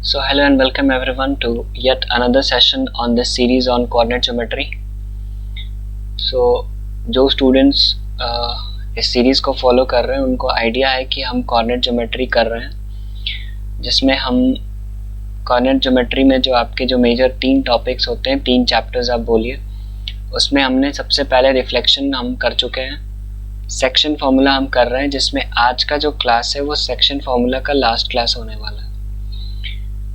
So hello and welcome everyone to yet another session on this series on coordinate geometry. So जो students इस series को follow कर रहे हैं उनको idea है कि हम coordinate geometry कर रहे हैं, जिसमें हम coordinate geometry में जो आपके जो major 3 topics होते हैं, 3 chapters आप बोलिए, उसमें हमने सबसे पहले reflection हम कर चुके हैं, section formula हम कर रहे हैं, जिसमें आज का जो class है वो section formula का last class होने वाला है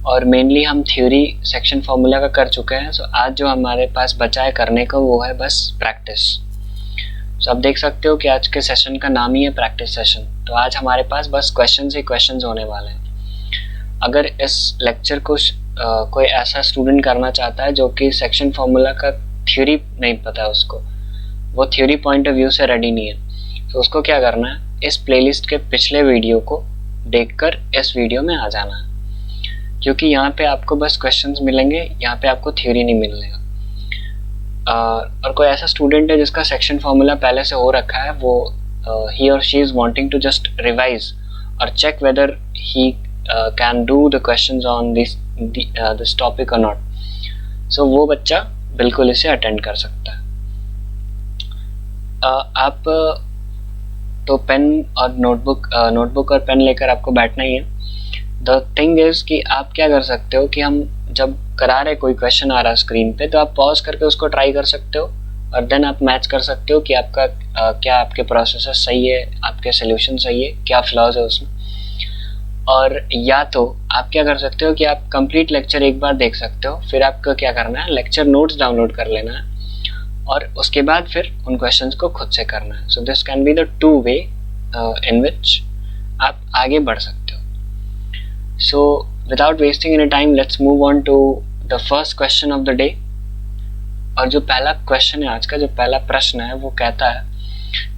और मेनली हम थ्योरी सेक्शन फार्मूला का कर चुके हैं. सो आज जो हमारे पास बचा है करने को वो है बस प्रैक्टिस. सो आप देख सकते हो कि आज के सेशन का नाम ही है प्रैक्टिस सेशन. तो आज हमारे पास बस क्वेश्चंस ही क्वेश्चंस होने वाले हैं. अगर इस लेक्चर को कोई ऐसा स्टूडेंट करना चाहता है जो कि सेक्शन फार्मूला का थ्योरी नहीं पता है, उसको वो थ्योरी पॉइंट ऑफ व्यू से रेडी नहीं है, तो उसको क्या करना है, इस प्लेलिस्ट के पिछले वीडियो को देखकर इस वीडियो में आ जाना है, क्योंकि यहाँ पे आपको बस क्वेश्चंस मिलेंगे, यहाँ पे आपको थ्योरी नहीं मिलेगा. और कोई ऐसा स्टूडेंट है जिसका सेक्शन फार्मूला पहले से हो रखा है, वो ही और she is wanting to just revise और check whether he can do the questions on this topic और नॉट, सो वो बच्चा बिल्कुल इसे अटेंड कर सकता है. आप तो पेन और नोटबुक और पेन लेकर आपको बैठना ही है. द थिंग इज कि आप क्या कर सकते हो कि हम जब करा रहे कोई क्वेश्चन आ रहा है स्क्रीन पे, तो आप पॉज करके उसको ट्राई कर सकते हो और देन आप मैच कर सकते हो कि आपका क्या आपके प्रोसेस सही है, आपके सोल्यूशन सही है, क्या फ्लॉज है उसमें. और या तो आप क्या कर सकते हो कि आप कंप्लीट लेक्चर एक बार देख सकते हो, फिर आपको क्या करना है, लेक्चर नोट्स डाउनलोड कर लेना है और उसके बाद फिर उन क्वेश्चंस को खुद से करना है. So this can be the 2 वे इन विच आप आगे बढ़ सकते हो. So without wasting any time, let's move on to the first question of the day. और जो पहला क्वेश्चन है आज का, जो पहला प्रश्न है वो कहता है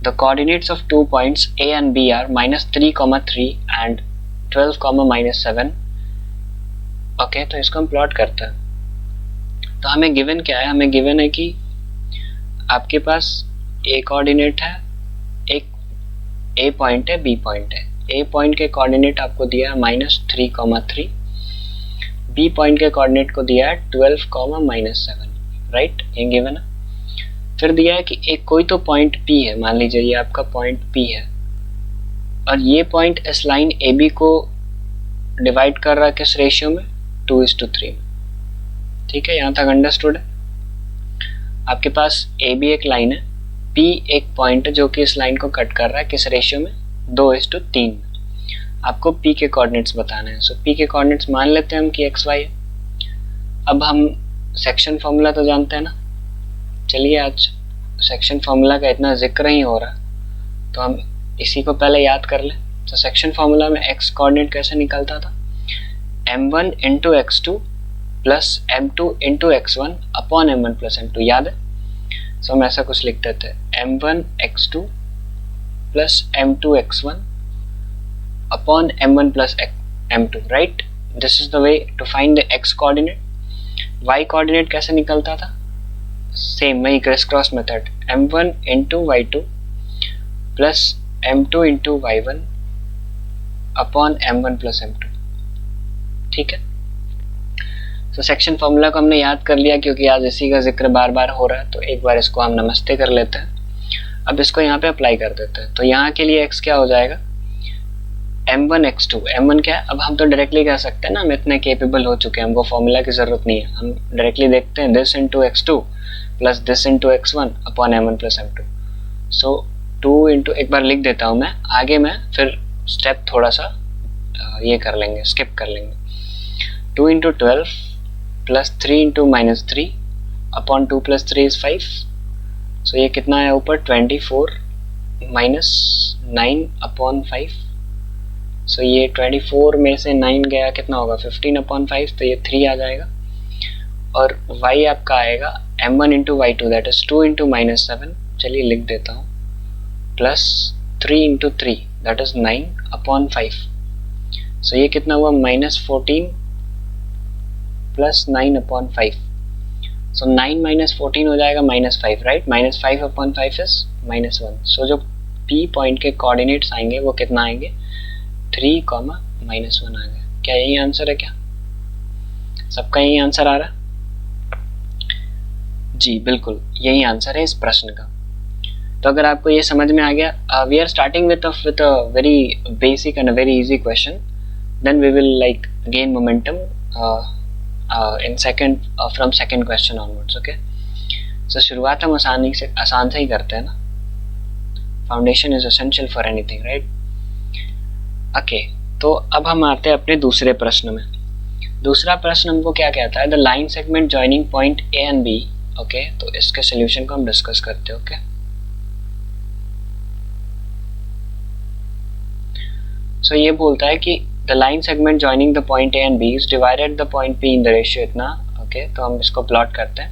the coordinates of 2 points A and B are -3, 3 and 12, -7. Okay, तो इसको हम प्लॉट करते हैं. तो हमें गिवन क्या है, हमें गिवन है कि आपके पास A कोऑर्डिनेट है, एक A पॉइंट है, B पॉइंट है. A पॉइंट के कोऑर्डिनेट आपको दिया है -3, 3. B पॉइंट के कोऑर्डिनेट को दिया है 12, -7. राइट, ये गिवन है. फिर दिया है कि एक कोई तो पॉइंट P है, मान लीजिए ये आपका पॉइंट P है और ये पॉइंट इस लाइन AB को डिवाइड कर रहा है किस रेशियो में, 2:3 में. ठीक है, यहाँ तक अंडरस्टूड है. आपके पास AB एक लाइन है, P एक पॉइंट है जो कि इस लाइन को कट कर रहा है किस रेशियो में, 2:3. आपको P के कोऑर्डिनेट्स बताने हैं. सो P के कोऑर्डिनेट्स मान लेते हैं हम कि XY है. अब हम सेक्शन फार्मूला तो जानते हैं ना, चलिए आज सेक्शन फार्मूला का इतना जिक्र ही हो रहा तो हम इसी को पहले याद कर लें. तो सेक्शन फार्मूला में X कोऑर्डिनेट कैसे निकलता था, M1 × X2 plus M2 × X1 upon M1 plus M2, याद है. सो हम ऐसा कुछ लिखते थे, M1 X2 plus M2 X1 upon M1 plus M2, right? This is the way to find the X coordinate. Y coordinate कैसे निकलता था, सेम वही criss cross method, M1 × Y2 plus M2 × Y1 upon M1 plus M2. ठीक है, तो section formula को हमने याद कर लिया क्योंकि आज इसी का जिक्र बार बार हो रहा है, तो एक बार इसको हम नमस्ते कर लेते हैं. अब इसको यहाँ पे अप्लाई कर देते हैं. तो यहाँ के लिए X क्या हो जाएगा, M1 X2. M1 क्या है, अब हम तो डायरेक्टली कह सकते हैं ना, हम इतने केपेबल हो चुके हैं, हमको फॉर्मूला की जरूरत नहीं है. हम डायरेक्टली देखते हैं, this × X2 plus this × X1 upon M1 plus M2. सो 2 × एक बार लिख देता हूँ मैं, आगे मैं फिर स्टेप थोड़ा सा ये कर लेंगे, स्किप कर लेंगे. 2 × 12 प्लस 3 × -3 अपॉन 2 + 3 = 5. सो ये कितना है ऊपर, 24 - 9 अपॉन 5. सो ये 24 में से 9 गया, कितना होगा, 15/5, तो ये 3 आ जाएगा. और y आपका आएगा M1 × Y2 दैट इज 2 × -7, चलिए लिख देता हूँ, प्लस 3 × 3 दैट इज 9/5. सो ये कितना हुआ, -14 प्लस 9/5. सो 9 - 14 हो जाएगा -5, राइट. -5/5 इज -1. सो जो P पॉइंट के कोऑर्डिनेट्स आएंगे वो कितना आएंगे, 3, -1 आ गया. क्या यही आंसर है क्या, सबका यही आंसर आ रहा? जी बिल्कुल, यही आंसर है इस प्रश्न का। तो अगर आपको ये समझ में आ गया, we are starting with a very basic and a very easy question, then we will like gain momentum in second from second question onwards. Okay, so शुरुआत हम आसान से ही करते हैं ना, foundation is essential for anything, right? Okay, तो अब हम आते हैं अपने दूसरे प्रश्न में। दूसरा प्रश्न हमको क्या कहता है? The line segment joining point A and B. Okay, तो इसके सोल्यूशन को हम डिस्कस करते हैं। ओके, सो ये बोलता है कि the line segment joining the point A and B is divided the point P in the ratio इतना। ओके, तो हम इसको प्लॉट करते हैं।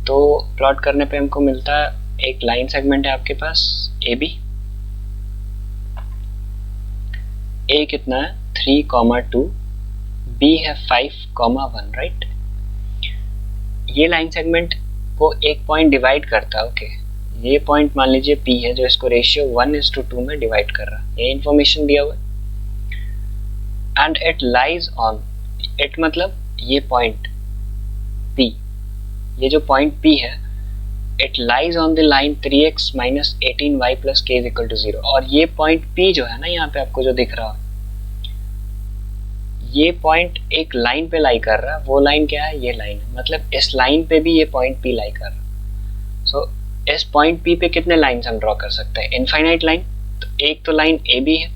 तो प्लॉट करने पे हमको मिलता है एक लाइन सेगमेंट है आपके पास ए बी, ए कितना है 3,2, बी है 5,1, राइट? ये लाइन सेगमेंट को एक पॉइंट डिवाइड करता है। ओके, ये पॉइंट मान लीजिए P है जो इसको रेशियो 1:2 में डिवाइड कर रहा है, ये इंफॉर्मेशन दिया हुआ है। And it lies on, it मतलब ये पॉइंट P, ये जो पॉइंट P है, it lies on the line 3x - 18y + k = 0। और ये पॉइंट P जो है ना, यहाँ पे आपको जो दिख रहा है, ये पॉइंट एक लाइन पे लाई कर रहा है। वो लाइन क्या है? ये लाइन है, मतलब इस लाइन पे भी ये पॉइंट P लाई कर रहा है। सो इस पॉइंट P पे कितने लाइन्स हम ड्रॉ कर सकते हैं? Infinite line. तो एक तो लाइन AB है,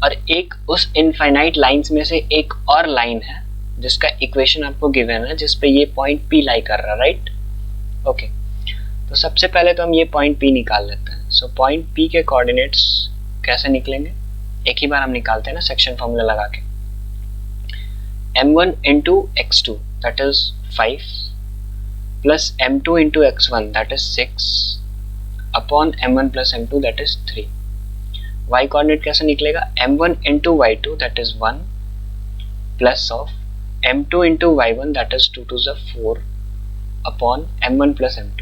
और एक उस इनफाइनाइट लाइंस में से एक और लाइन है जिसका इक्वेशन आपको गिवन है, जिसपे ये पॉइंट P लाई कर रहा है, राइट? ओके, तो सबसे पहले तो हम ये पॉइंट P निकाल लेते हैं। सो पॉइंट P के कोऑर्डिनेट्स कैसे निकलेंगे? एक ही बार हम निकालते हैं ना, सेक्शन फॉर्मूला लगा के। m1 into x2 that is 5 plus m2 into x1 that is 6 upon m1 plus m2 that is 3। y coordinate कैसे निकलेगा? m1 into y2 that is 1 plus of m2 into y1 that is 2 to the 4 upon m1 plus m2।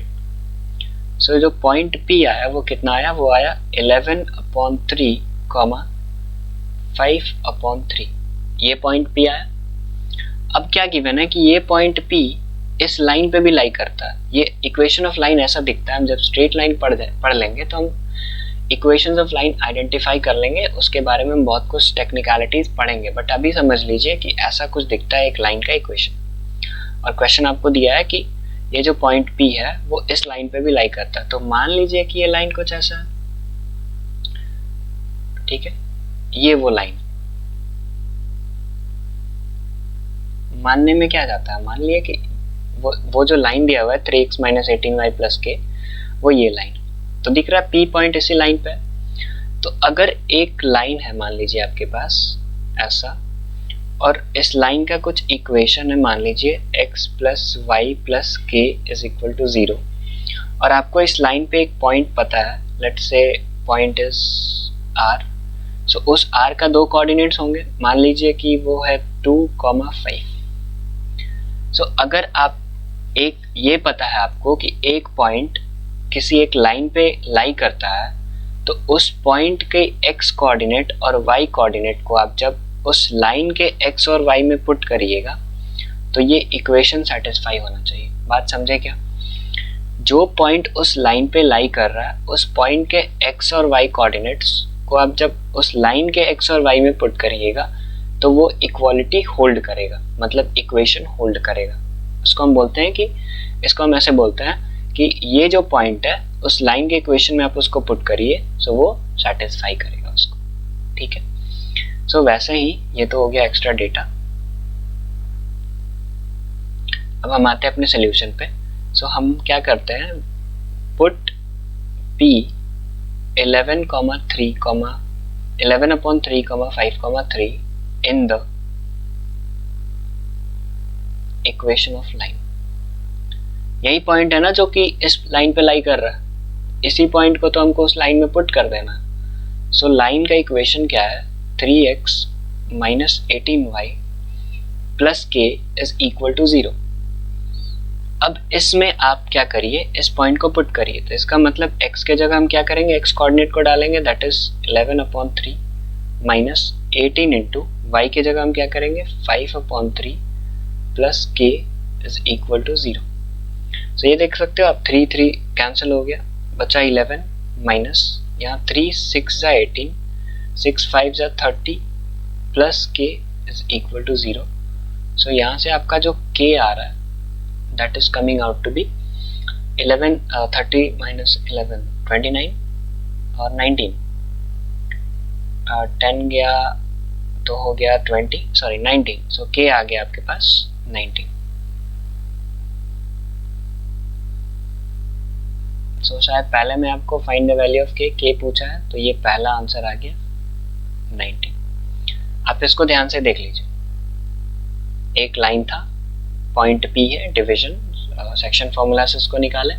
so जो point P आया वो कितना आया? वो आया 11/3, 5/3। ये पॉइंट P आया। अब क्या गिवन है कि ये पॉइंट P इस लाइन पे भी लाई करता है। ये इक्वेशन ऑफ लाइन ऐसा दिखता है। हम जब स्ट्रेट लाइन पढ़ लेंगे तो हम इक्वेशंस ऑफ लाइन आइडेंटिफाई कर लेंगे, उसके बारे में हम बहुत कुछ टेक्निकलिटीज पढ़ेंगे। बट अभी समझ लीजिए कि ऐसा कुछ दिखता है एक लाइन का इक्वेशन, और क्वेश्चन आपको दिया है कि ये जो पॉइंट P है वो इस लाइन पे भी लाई करता है। तो मान लीजिए कि ये लाइन कुछ ऐसा है, ठीक है? ये वो लाइन मानने में क्या जाता है? मान लिया कि वो जो लाइन दिया हुआ है 3x - 18y + k, वो ये लाइन तो दिख रहा है P पॉइंट इसी लाइन पे। तो अगर एक लाइन है मान लीजिए आपके पास ऐसा, और इस लाइन का कुछ इक्वेशन है, मान लीजिए x + y + k = 0, और आपको इस लाइन पे एक पॉइंट पता है, let's say point is r। सो उस r का दो कोऑर्डिनेट्स होंगे, मान लीजिए कि वो है 2,5। सो अगर आप ये पता है आपको कि एक पॉइंट किसी एक लाइन पे लाई करता है, तो उस पॉइंट के x कोऑर्डिनेट और y कोऑर्डिनेट को आप जब उस लाइन के x और y में पुट करिएगा तो ये इक्वेशन सेटिस्फाई होना चाहिए। बात समझे क्या? जो पॉइंट उस लाइन पे लाई कर रहा है, उस पॉइंट के x और y कोऑर्डिनेट्स को आप जब उस लाइन के x और y में पुट करिएगा तो वो इक्वालिटी होल्ड करेगा, मतलब इक्वेशन होल्ड करेगा। इसको हम बोलते हैं कि, इसको हम ऐसे बोलते हैं कि ये जो पॉइंट है उस लाइन के इक्वेशन में आप उसको पुट करिए, सो वो सेटिस्फाई करेगा उसको, ठीक है? सो वैसे ही ये तो हो गया एक्स्ट्रा डेटा। अब हम आते हैं अपने सोल्यूशन पे। सो हम क्या करते हैं? Put P 11,3, 11/3, 5,3 in the equation of line। यही पॉइंट है ना जो कि इस लाइन पे लाई कर रहा है, इसी पॉइंट को तो हमको उस लाइन में पुट कर देना। सो लाइन का इक्वेशन क्या है? 3x - 18y + k = 0। अब इसमें आप क्या करिए? इस पॉइंट को पुट करिए। तो इसका मतलब x के जगह हम क्या करेंगे? x कोऑर्डिनेट को डालेंगे, दैट इज 11/3 - 18 × y के जगह हम क्या करेंगे? 5/3 प्लस के इज इक्वल टू 0। सो ये देख सकते हो आप 3 3 कैंसिल हो गया, बचा 11 माइनस यहाँ 3 6 जा 18 6 5 जा 30 प्लस के इज इक्वल टू 0। सो यहाँ से आपका जो के आ रहा है that is coming out to be 30 minus 11 29 और 19 10 गया तो हो गया 19। सो के आ गया आपके पास 19। सो शायद पहले में आपको फाइंड द वैल्यू ऑफ के पूछा है, तो ये पहला आंसर आ गया 19। आप इसको ध्यान से देख लीजिए, एक लाइन था, पॉइंट पी है, डिवीजन, सेक्शन फॉर्मूला से इसको निकाले।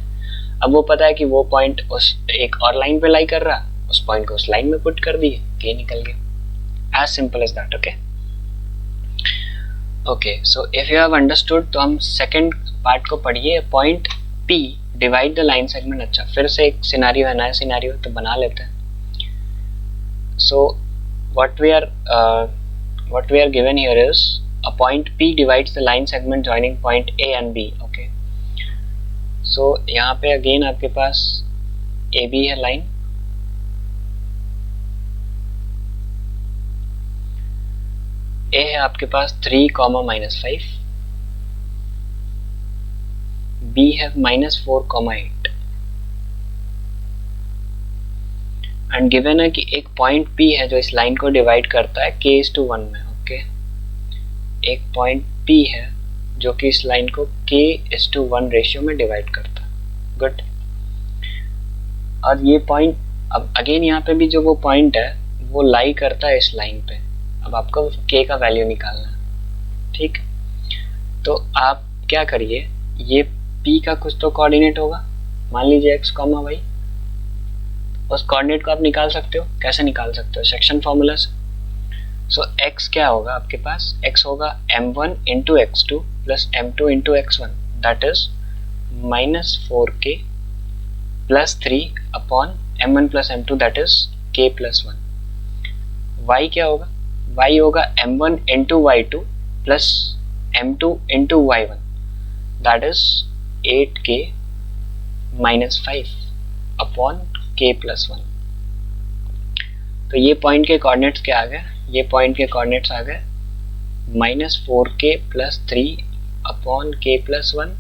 अब वो पता है कि वो पॉइंट उस एक और लाइन पे लाई कर रहा, उस पॉइंट को उस लाइन में पुट कर दिए, के निकल गया। As simple as that. Okay so if you have understood, तो हम सेकंड पार्ट को पढ़िए, point P divide the line segment. अच्छा, फिर से एक सिनेरियो है, नया सिनेरियो तो बना लेते हैं। सो what we are given here is a point P divides the line segment joining point A and B. Okay, so यहाँ पे again आपके पास AB है लाइन, A है आपके पास 3, -5, B है -4, 8 एंड गिवन है कि एक पॉइंट P है जो इस लाइन को डिवाइड करता है k:1 में। ओके, एक पॉइंट P है जो कि इस लाइन को k:1 रेशियो में डिवाइड करता है। गुड। और ये पॉइंट, अब अगेन यहाँ पे भी जो वो पॉइंट है वो लाई करता है इस लाइन पे। अब आपको k का वैल्यू निकालना है, ठीक। तो आप क्या करिए, ये P का कुछ तो कोऑर्डिनेट होगा, मान लीजिए x, y। उस कोऑर्डिनेट को आप निकाल सकते हो, कैसे निकाल सकते हो, सेक्शन फॉर्मूला से। सो x क्या होगा आपके पास, x होगा m1 into x2 plus m2 into x1, that is -4k plus 3 upon m1 plus m2, that is k plus 1। y क्या होगा, y होगा m1 into y2 plus m2 into y1, that is 8k minus 5 upon k plus 1। तो ये point के coordinates क्या आ गए, ये point के कोऑर्डिनेट्स आ गए -4k plus 3 upon k plus 1,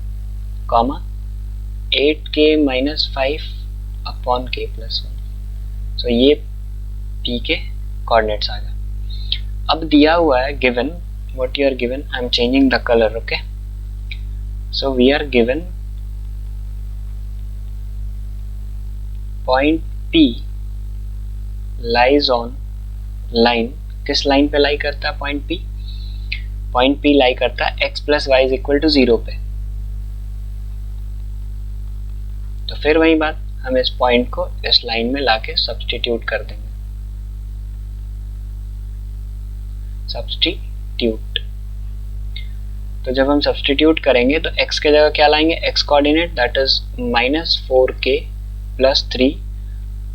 8k minus 5 upon k plus 1। सो ये P के कोऑर्डिनेट्स आ गए। अब दिया हुआ है given, what you are given, I am changing the colour. Okay, so we are given point P lies on line, किस line पे lie करता है point P? Point P lie करता है x plus Y is equal to 0 पे। तो फिर वही बात, हम इस पॉइंट को इस लाइन में लाके सब्सटीट्यूट कर देंगे, सब्सटीट्यूट। तो जब हम सब्सटीट्यूट करेंगे तो x के जगह क्या लाएंगे, x coordinate, that is -4k plus 3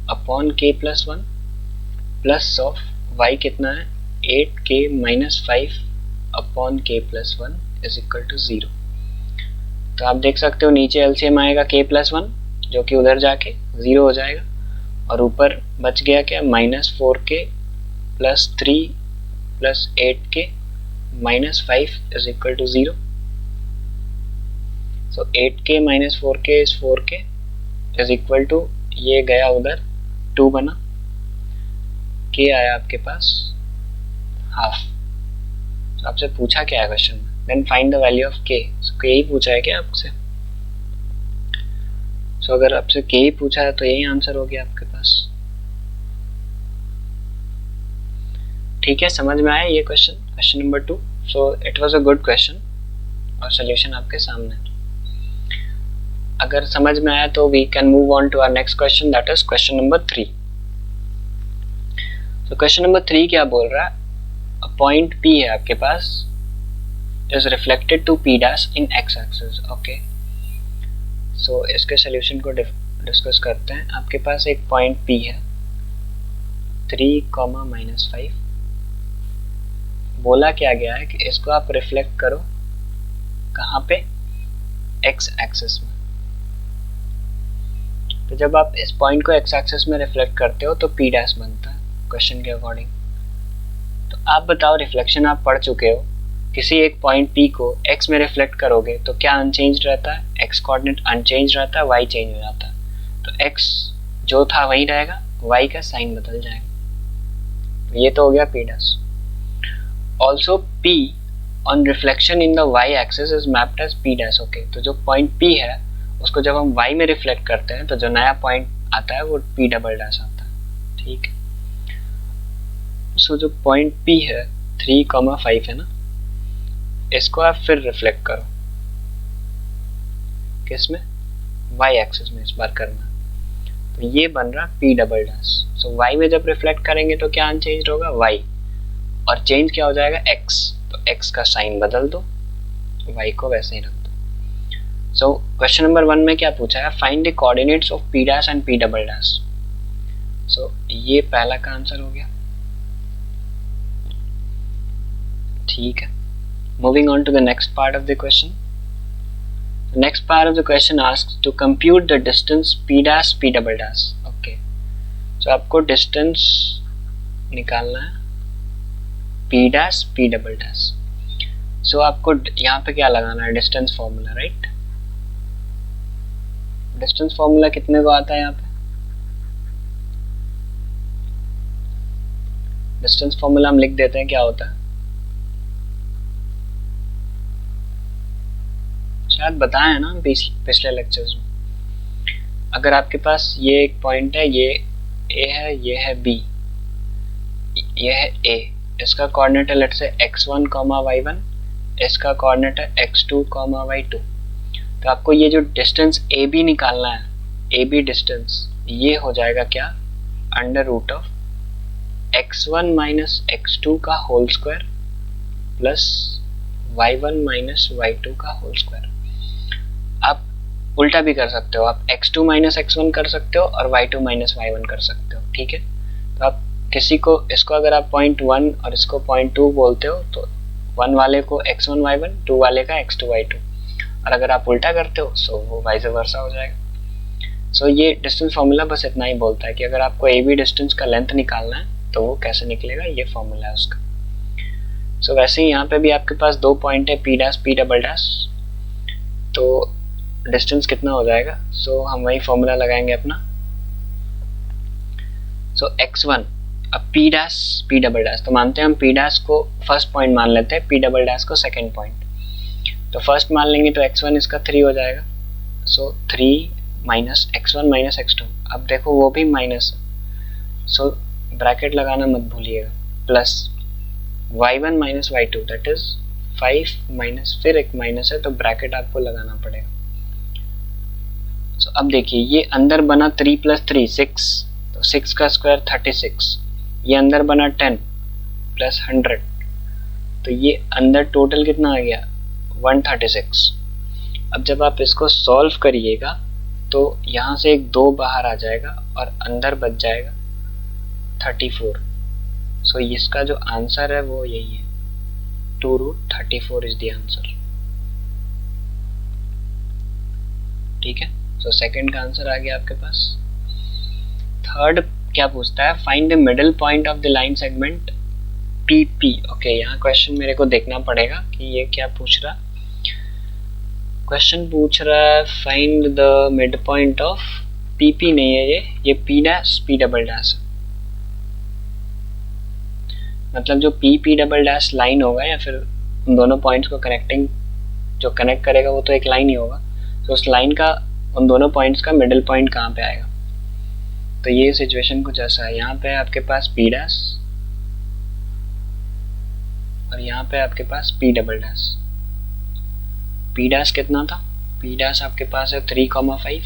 upon k plus 1 plus of y कितना है 8k minus 5 upon k plus 1 is equal to 0। तो आप देख सकते हो नीचे एलसीएम आएगा k प्लस 1 जो कि उधर जाके 0 हो जाएगा, और ऊपर बच गया क्या, -4k plus 3 plus 8k minus 5 is equal to 0। So 8k minus 4k is 4k is equal to, ये गया उधर 2 बना, k आया आपके पास हाफ। तो आपसे पूछा क्या है क्वेश्चन में, then find the value of k। So k ही पूछा है क्या आपसे? सो अगर आपसे k ही पूछा है तो यही आंसर हो गया आपके पास। ठीक है, समझ में आया ये question, question number 2। So it was a good question और सोल्यूशन आपके सामने। अगर समझ में आया तो we can move on to our next question, that is question number 3। तो क्वेश्चन नंबर 3 क्या बोल रहा है, अ पॉइंट P है आपके पास, is reflected to P dash in x axis. Okay, so इसके सोल्यूशन को डिस्कस करते हैं। आपके पास एक पॉइंट P है 3, -5, बोला क्या गया है कि इसको आप रिफ्लेक्ट करो कहाँ पे, एक्स एक्सिस में। तो जब आप इस पॉइंट को एक्स एक्सिस में रिफ्लेक्ट करते हो तो पी डैश बनता है क्वेश्चन के अकॉर्डिंग। तो आप बताओ, रिफ्लेक्शन आप पढ़ चुके हो, किसी एक पॉइंट पी को एक्स में रिफ्लेक्ट करोगे तो क्या अनचेंज रहता है, एक्स कोऑर्डिनेट अनचेंज रहता है, वाई चेंज हो जाता है। तो एक्स जो था वही रहेगा, वाई का साइन बदल जाएगा। तो ये तो हो गया P dash. Also P on reflection in the Y axis is mapped as P dash. Okay, तो जो पॉइंट पी है उसको जब हम वाई में रिफ्लेक्ट करते हैं तो जो नया पॉइंट आता है वो पी डबल डैश आता है। ठीक है, सो जो पॉइंट पी है 3,5 है ना, इसको आप फिर रिफ्लेक्ट करो किसमें, वाई एक्सिस में इस बार करना। तो ये बन रहा पी डबल डैश। सो वाई में जब रिफ्लेक्ट करेंगे तो क्या अनचेंज होगा, वाई, और चेंज क्या हो जाएगा, एक्स। तो एक्स का साइन बदल दो, वाई को वैसे ही रख दो। सो क्वेश्चन नंबर 1 में क्या पूछा है, find the coordinates of P dash and P double dash. So ये पहला का आंसर हो गया। ठीक है, moving on to the next part of the question. The next part of the question asks to compute the distance p dash p double dash. Okay, so आपको distance निकालना है p dash p double dash. So आपको यहाँ पे क्या लगाना है, distance formula, right? distance formula कितने को आता है यहाँ पे, distance formula हम लिख देते हैं, क्या होता है, शायद बताया ना पिछले लेक्चर्स में। अगर आपके पास ये एक पॉइंट है, ये ए है, ये है बी, ये है ए, इसका कोऑर्डिनेट है लेट्स से x1, y1, इसका कोऑर्डिनेट है x2, y2। तो आपको ये जो डिस्टेंस ए बी निकालना है, ए बी डिस्टेंस, ये हो जाएगा क्या, under root of x1 minus x2 का whole square plus y1 minus y2 का होल स्क्वायर। आप उल्टा भी कर सकते हो, आप x2 माइनस x1 कर सकते हो और y2 माइनस y1 कर सकते हो। ठीक है, तो आप किसी को, इसको अगर आप पॉइंट 1 और इसको पॉइंट 2 बोलते हो तो 1 वाले को x1 y1, 2 वाले का x2 y2, और अगर आप उल्टा करते हो सो वो वाइस वर्सा हो जाएगा। सो ये डिस्टेंस फॉर्मूला बस इतना ही बोलता है कि अगर आपको ए बी डिस्टेंस का लेंथ निकालना है तो वो कैसे निकलेगा, ये फॉर्मूला है उसका। सो वैसे ही यहाँ पे भी आपके पास दो पॉइंट है P dash P double dash, तो डिस्टेंस कितना हो जाएगा, सो हम वही फॉर्मूला लगाएंगे अपना। सो x1, अब p dash p double dash, तो मानते हैं हम p डैश को फर्स्ट पॉइंट मान लेते हैं, p डबल डैश को सेकंड पॉइंट। तो फर्स्ट मान लेंगे तो x1 इसका 3 हो जाएगा। सो 3 माइनस x1 माइनस x2, अब देखो वो भी माइनस, सो ब्रैकेट लगाना मत भूलिएगा, plus y1 minus y2 that is 5 minus, फिर एक माइनस है तो ब्रैकेट आपको लगाना पड़ेगा। तो अब देखिए ये अंदर बना 3 प्लस 3 6, तो 6 का स्क्वायर 36, ये अंदर बना 10 प्लस 100, तो ये अंदर टोटल कितना आ गया 136। अब जब आप इसको सॉल्व करिएगा तो यहाँ से एक 2 बाहर आ जाएगा और अंदर बच जाएगा 34। सो इसका जो आंसर है वो यही है, 2√34 इज द आंसर। ठीक है, तो सेकंड का आंसर आ गया आपके पास। थर्ड क्या पूछता है, find the middle point of the line segment PP। Okay, यहाँ क्वेश्चन मेरे को देखना पड़ेगा कि ये क्या पूछ रहा। क्वेश्चन पूछ रहा है find the mid point of PP, नहीं है ये P dash P double dash, मतलब जो P डबल डैश लाइन होगा या फिर उन दोनों पॉइंट्स को कनेक्टिंग, जो कनेक्ट करेगा वो तो एक लाइन ही होगा, तो उस लाइन का, उन दोनों पॉइंट्स का मिडिल पॉइंट कहाँ पे आएगा। तो ये सिचुएशन कुछ ऐसा है, यहाँ पे आपके पास P डैश और यहाँ पे आपके पास P double dash. P dash कितना था, P डैश आपके पास है 3,5,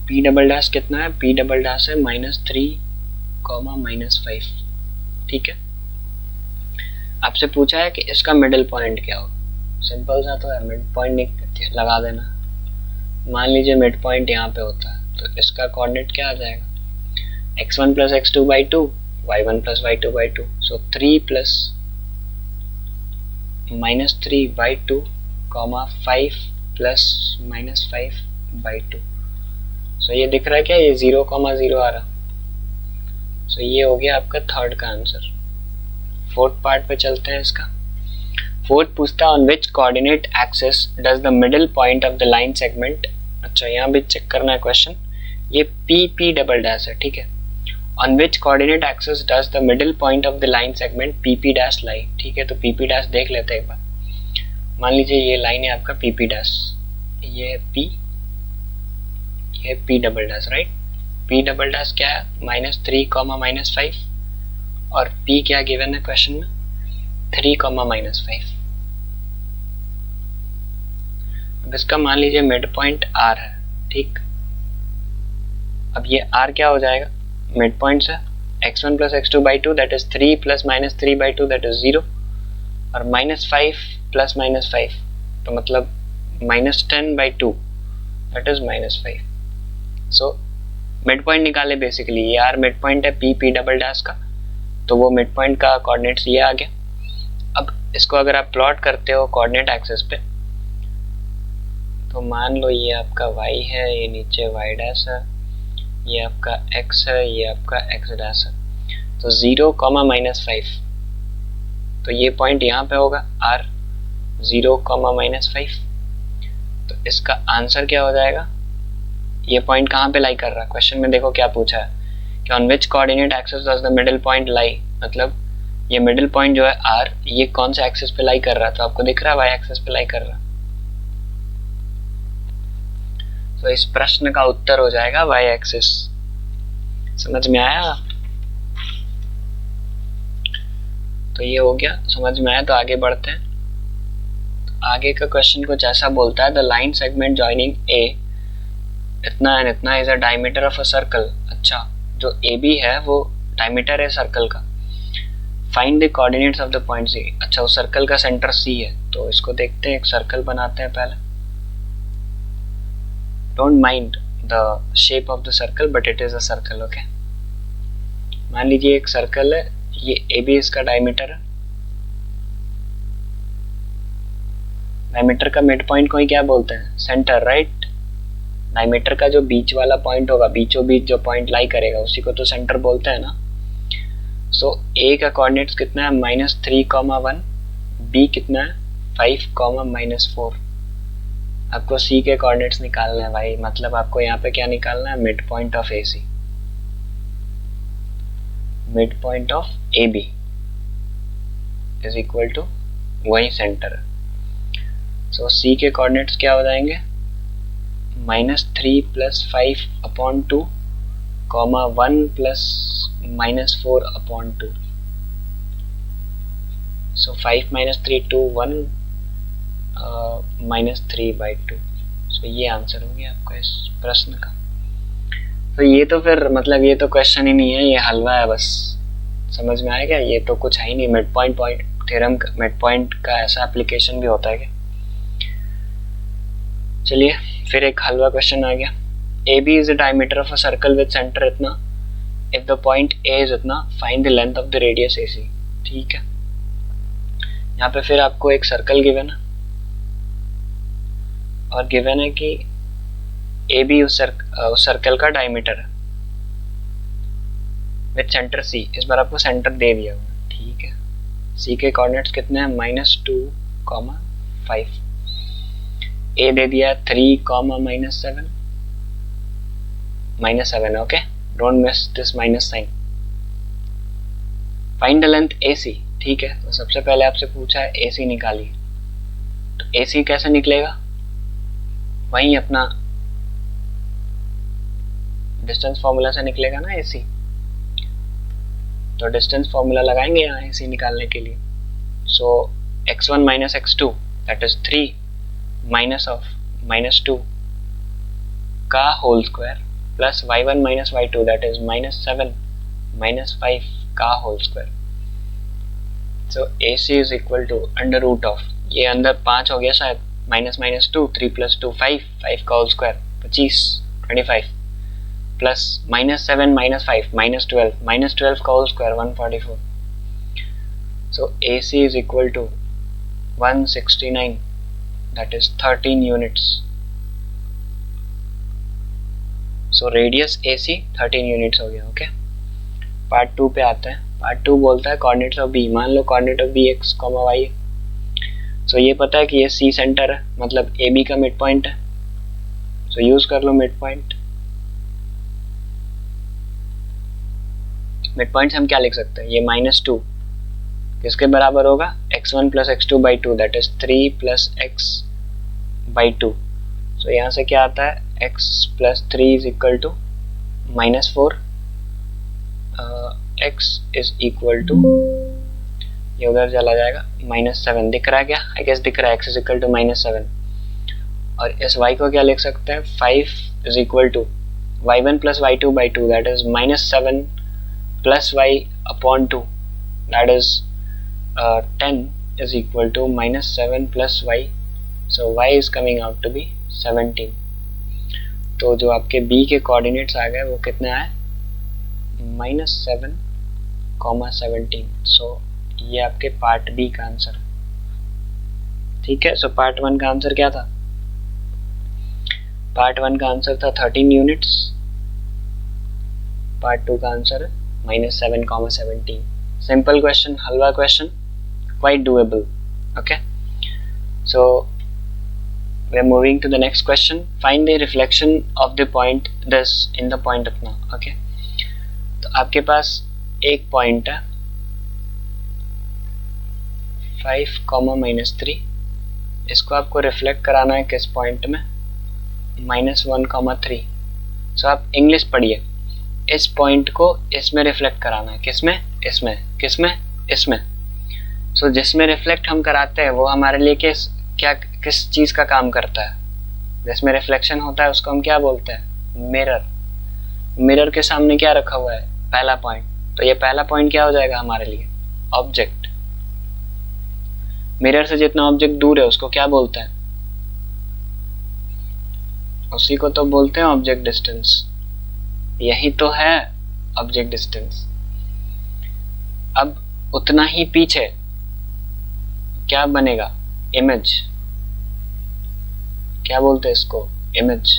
P डबल डैश कितना है, P डबल डैश है -3, -5। ठीक है, आपसे पूछा है कि इसका मिडिल पॉइंट क्या हो, सिंपल सा तो है, मिड पॉइंट लगा देना। मान लीजिए मिड पॉइंट यहाँ पे होता है तो इसका कोऑर्डिनेट क्या आ जाएगा, x1 plus x2 by 2, y1 plus y2 by 2, so 3 plus -3/2, 5 plus -5/2। सो ये दिख रहा है क्या, ये 0,0 आ रहा। सो ये हो गया आपका थर्ड का आंसर। फोर्थ पार्ट पे चलते हैं इसका। फोर्थ पूछता है on which coordinate axis does the middle point of the line segment. अच्छा, यहाँ भी चेक करना है क्वेश्चन। ये पी डबल डैश है, ठीक है। On which coordinate axis does the middle point of the line segment P dash lie, ठीक है। तो पी डैश देख लेते हैं एक बार। मान लीजिए ये लाइन है आपका पी डैश, ये है पी, ये P double dash, right. P double dash क्या है, -3, -5, और पी क्या गिवन है क्वेश्चन में, 3, -5। अब इसका मान लीजिए मिड पॉइंट आर है, ठीक। अब ये आर क्या हो जाएगा, मिड पॉइंट से x1 + x2/2 that is 3 + -3/2 that is 0, और -5 + -5 तो मतलब -10/2 that is -5। So mid point निकाले बेसिकली। ये आर मिड पॉइंट है पी डबल डैश का, तो वो मिड पॉइंट का कोऑर्डिनेट्स ये आ गया। अब इसको अगर आप प्लॉट करते हो कोऑर्डिनेट एक्सिस पे, तो मान लो ये आपका y है, ये नीचे y डैश है, ये आपका x है, ये आपका x डैश है। तो 0, -5, तो ये पॉइंट यहाँ पे होगा r, 0, -5। तो इसका आंसर क्या हो जाएगा, ये पॉइंट कहाँ पे लाई कर रहा है, क्वेश्चन में देखो क्या पूछा है कि on which coordinate axis does the middle point लाई, मतलब ये मिडिल पॉइंट जो है r, ये कौन से एक्सिस पे लाई कर रहा है, तो आपको दिख रहा है y एक्सिस पे लाई कर रहा है। तो इस प्रश्न का उत्तर हो जाएगा y एक्सिस। समझ में आया, तो ये हो गया, समझ में आया। तो आगे बढ़ते हैं। तो आगे का क्वेश्चन कुछ ऐसा बोलता है, द लाइन सेगमेंट जॉइनिंग ए इतना एंड इतना is a diameter of a circle. अच्छा, जो ए बी है वो डायमीटर है सर्कल का। Find the coordinates of the point C. अच्छा, उस सर्कल का सेंटर सी है, तो इसको देखते हैं, एक सर्कल बनाते हैं पहले। Don't mind the shape of the circle but it is a circle, okay. मान लीजिए एक सर्कल है, ये ए बी इसका डायमीटर है। डायमीटर का मिड पॉइंट को ही क्या बोलते हैं, सेंटर, राइट। डायमीटर का जो बीच वाला पॉइंट होगा, बीचों बीच जो पॉइंट लाई करेगा, उसी को तो सेंटर बोलते हैं ना। सो ए का कोऑर्डिनेट्स कितना है, -3, 1, बी कितना है 5, -4। आपको सी के कोऑर्डिनेट्स निकालने हैं भाई, मतलब आपको यहाँ पे क्या निकालना है, mid point of A C, mid point of A B is equal to वही सेंटर है। सो सी के कोऑर्डिनेट्स क्या हो जाएंगे, -3 + 5/2, 1 + -4/2। सो 5 - 3 2 1 -3/2। सो ये आंसर हो गया आपका इस प्रश्न का। तो ये तो फिर मतलब ये तो क्वेश्चन ही नहीं है, ये हलवा है बस। समझ में आया क्या, ये तो कुछ है ही नहीं। Mid point theorem, mid point का ऐसा एप्लीकेशन भी होता है क्या। चलिए फिर एक हलवा क्वेश्चन आ गया। A B is the diameter of a circle with centre इतना, if the point A is इतना, find the length of the radius A C. ठीक है, यहाँ पे फिर आपको एक सर्कल गिवन है और गिवन है कि ए बी उस सर्कल का डायमीटर है विद सेंटर सी। इस बार आपको सेंटर दे दिया हुआ, ठीक है। सी के कोऑर्डिनेट्स कितने हैं, -2, 5। ए दे दिया 3, -7, okay. Don't miss this minus sign. Find the length A C, ठीक है। तो सबसे पहले आपसे पूछा है ए सी निकालिए, तो ए सी कैसे निकलेगा, वहीं अपना डिस्टेंस फॉर्मूला से निकलेगा ना ए सी। तो डिस्टेंस फॉर्मूला लगाएंगे यहाँ ए सी निकालने के लिए। So x1 - x2 that is 3 minus of -2 का whole square plus y1 - y2 that is -7 -5 का whole square. So AC is equal to √ of, ये अंदर 5 हो गया शायद, -2 3 + 2 5 का होल स्क्वायर 25 प्लस -7 -5 -12 का whole square 144। So AC is equal to 169, that is 13 units. So radius AC 13 units हो गया. ओके, पार्ट 2 पे आते हैं. पार्ट 2 बोलता है कोऑर्डिनेट्स ऑफ बी. मान लो coordinate of B X comma Y. So ये पता है कि ये सी सेंटर है, मतलब ए बी का मिड पॉइंट है. सो यूज कर लो मिड पॉइंट. मिड पॉइंट से हम क्या लिख सकते हैं, ये -2 किसके बराबर होगा, x1 plus x2 by 2, that is 3 plus x by 2. So यहाँ से क्या आता है, x plus 3 is equal to -4, x is equal to, ये उधर चला जाएगा, -7. दिख रहा है क्या, आई गेस दिख रहा है, x इज इक्वल टू -7. और इस y को क्या लिख सकते हैं, 5 is equal to y1 plus y2 by 2, that is -7 plus y upon 2, that is 10 is equal to -7 plus y. So y is coming out to be 17. तो जो आपके b के कोऑर्डिनेट्स आ गए वो कितने आए, -7, 17. सो ये आपके पार्ट बी का आंसर. ठीक है. सो पार्ट 1 का आंसर क्या था, पार्ट 1 का आंसर था 13 यूनिट्स. पार्ट 2 का आंसर है -7, 17. Simple question, halwa question, quite doable. Okay, so we are moving to the next question. Find the reflection of the point this in the point of now. Okay, तो आपके पास एक point है 5, -3. इसको आपको reflect कराना है किस पॉइंट में, -1, 3. सो आप इंग्लिश पढ़िए. इस पॉइंट को इसमें रिफ्लेक्ट कराना है, किसमें, इसमें, किसमें, इसमें. सो जिसमें रिफ्लेक्ट हम कराते हैं वो हमारे लिए किस चीज़ का काम करता है, जिसमें रिफ्लेक्शन होता है उसको हम क्या बोलते हैं, मिरर. मिरर के सामने क्या रखा हुआ है, पहला पॉइंट. तो ये पहला पॉइंट क्या हो जाएगा हमारे लिए, ऑब्जेक्ट. मिरर से जितना ऑब्जेक्ट दूर है उसको क्या बोलते हैं, उसी को तो बोलते हैं ऑब्जेक्ट डिस्टेंस. यही तो है ऑब्जेक्ट डिस्टेंस. अब उतना ही पीछे क्या बनेगा, इमेज. क्या बोलते हैं इसको, इमेज.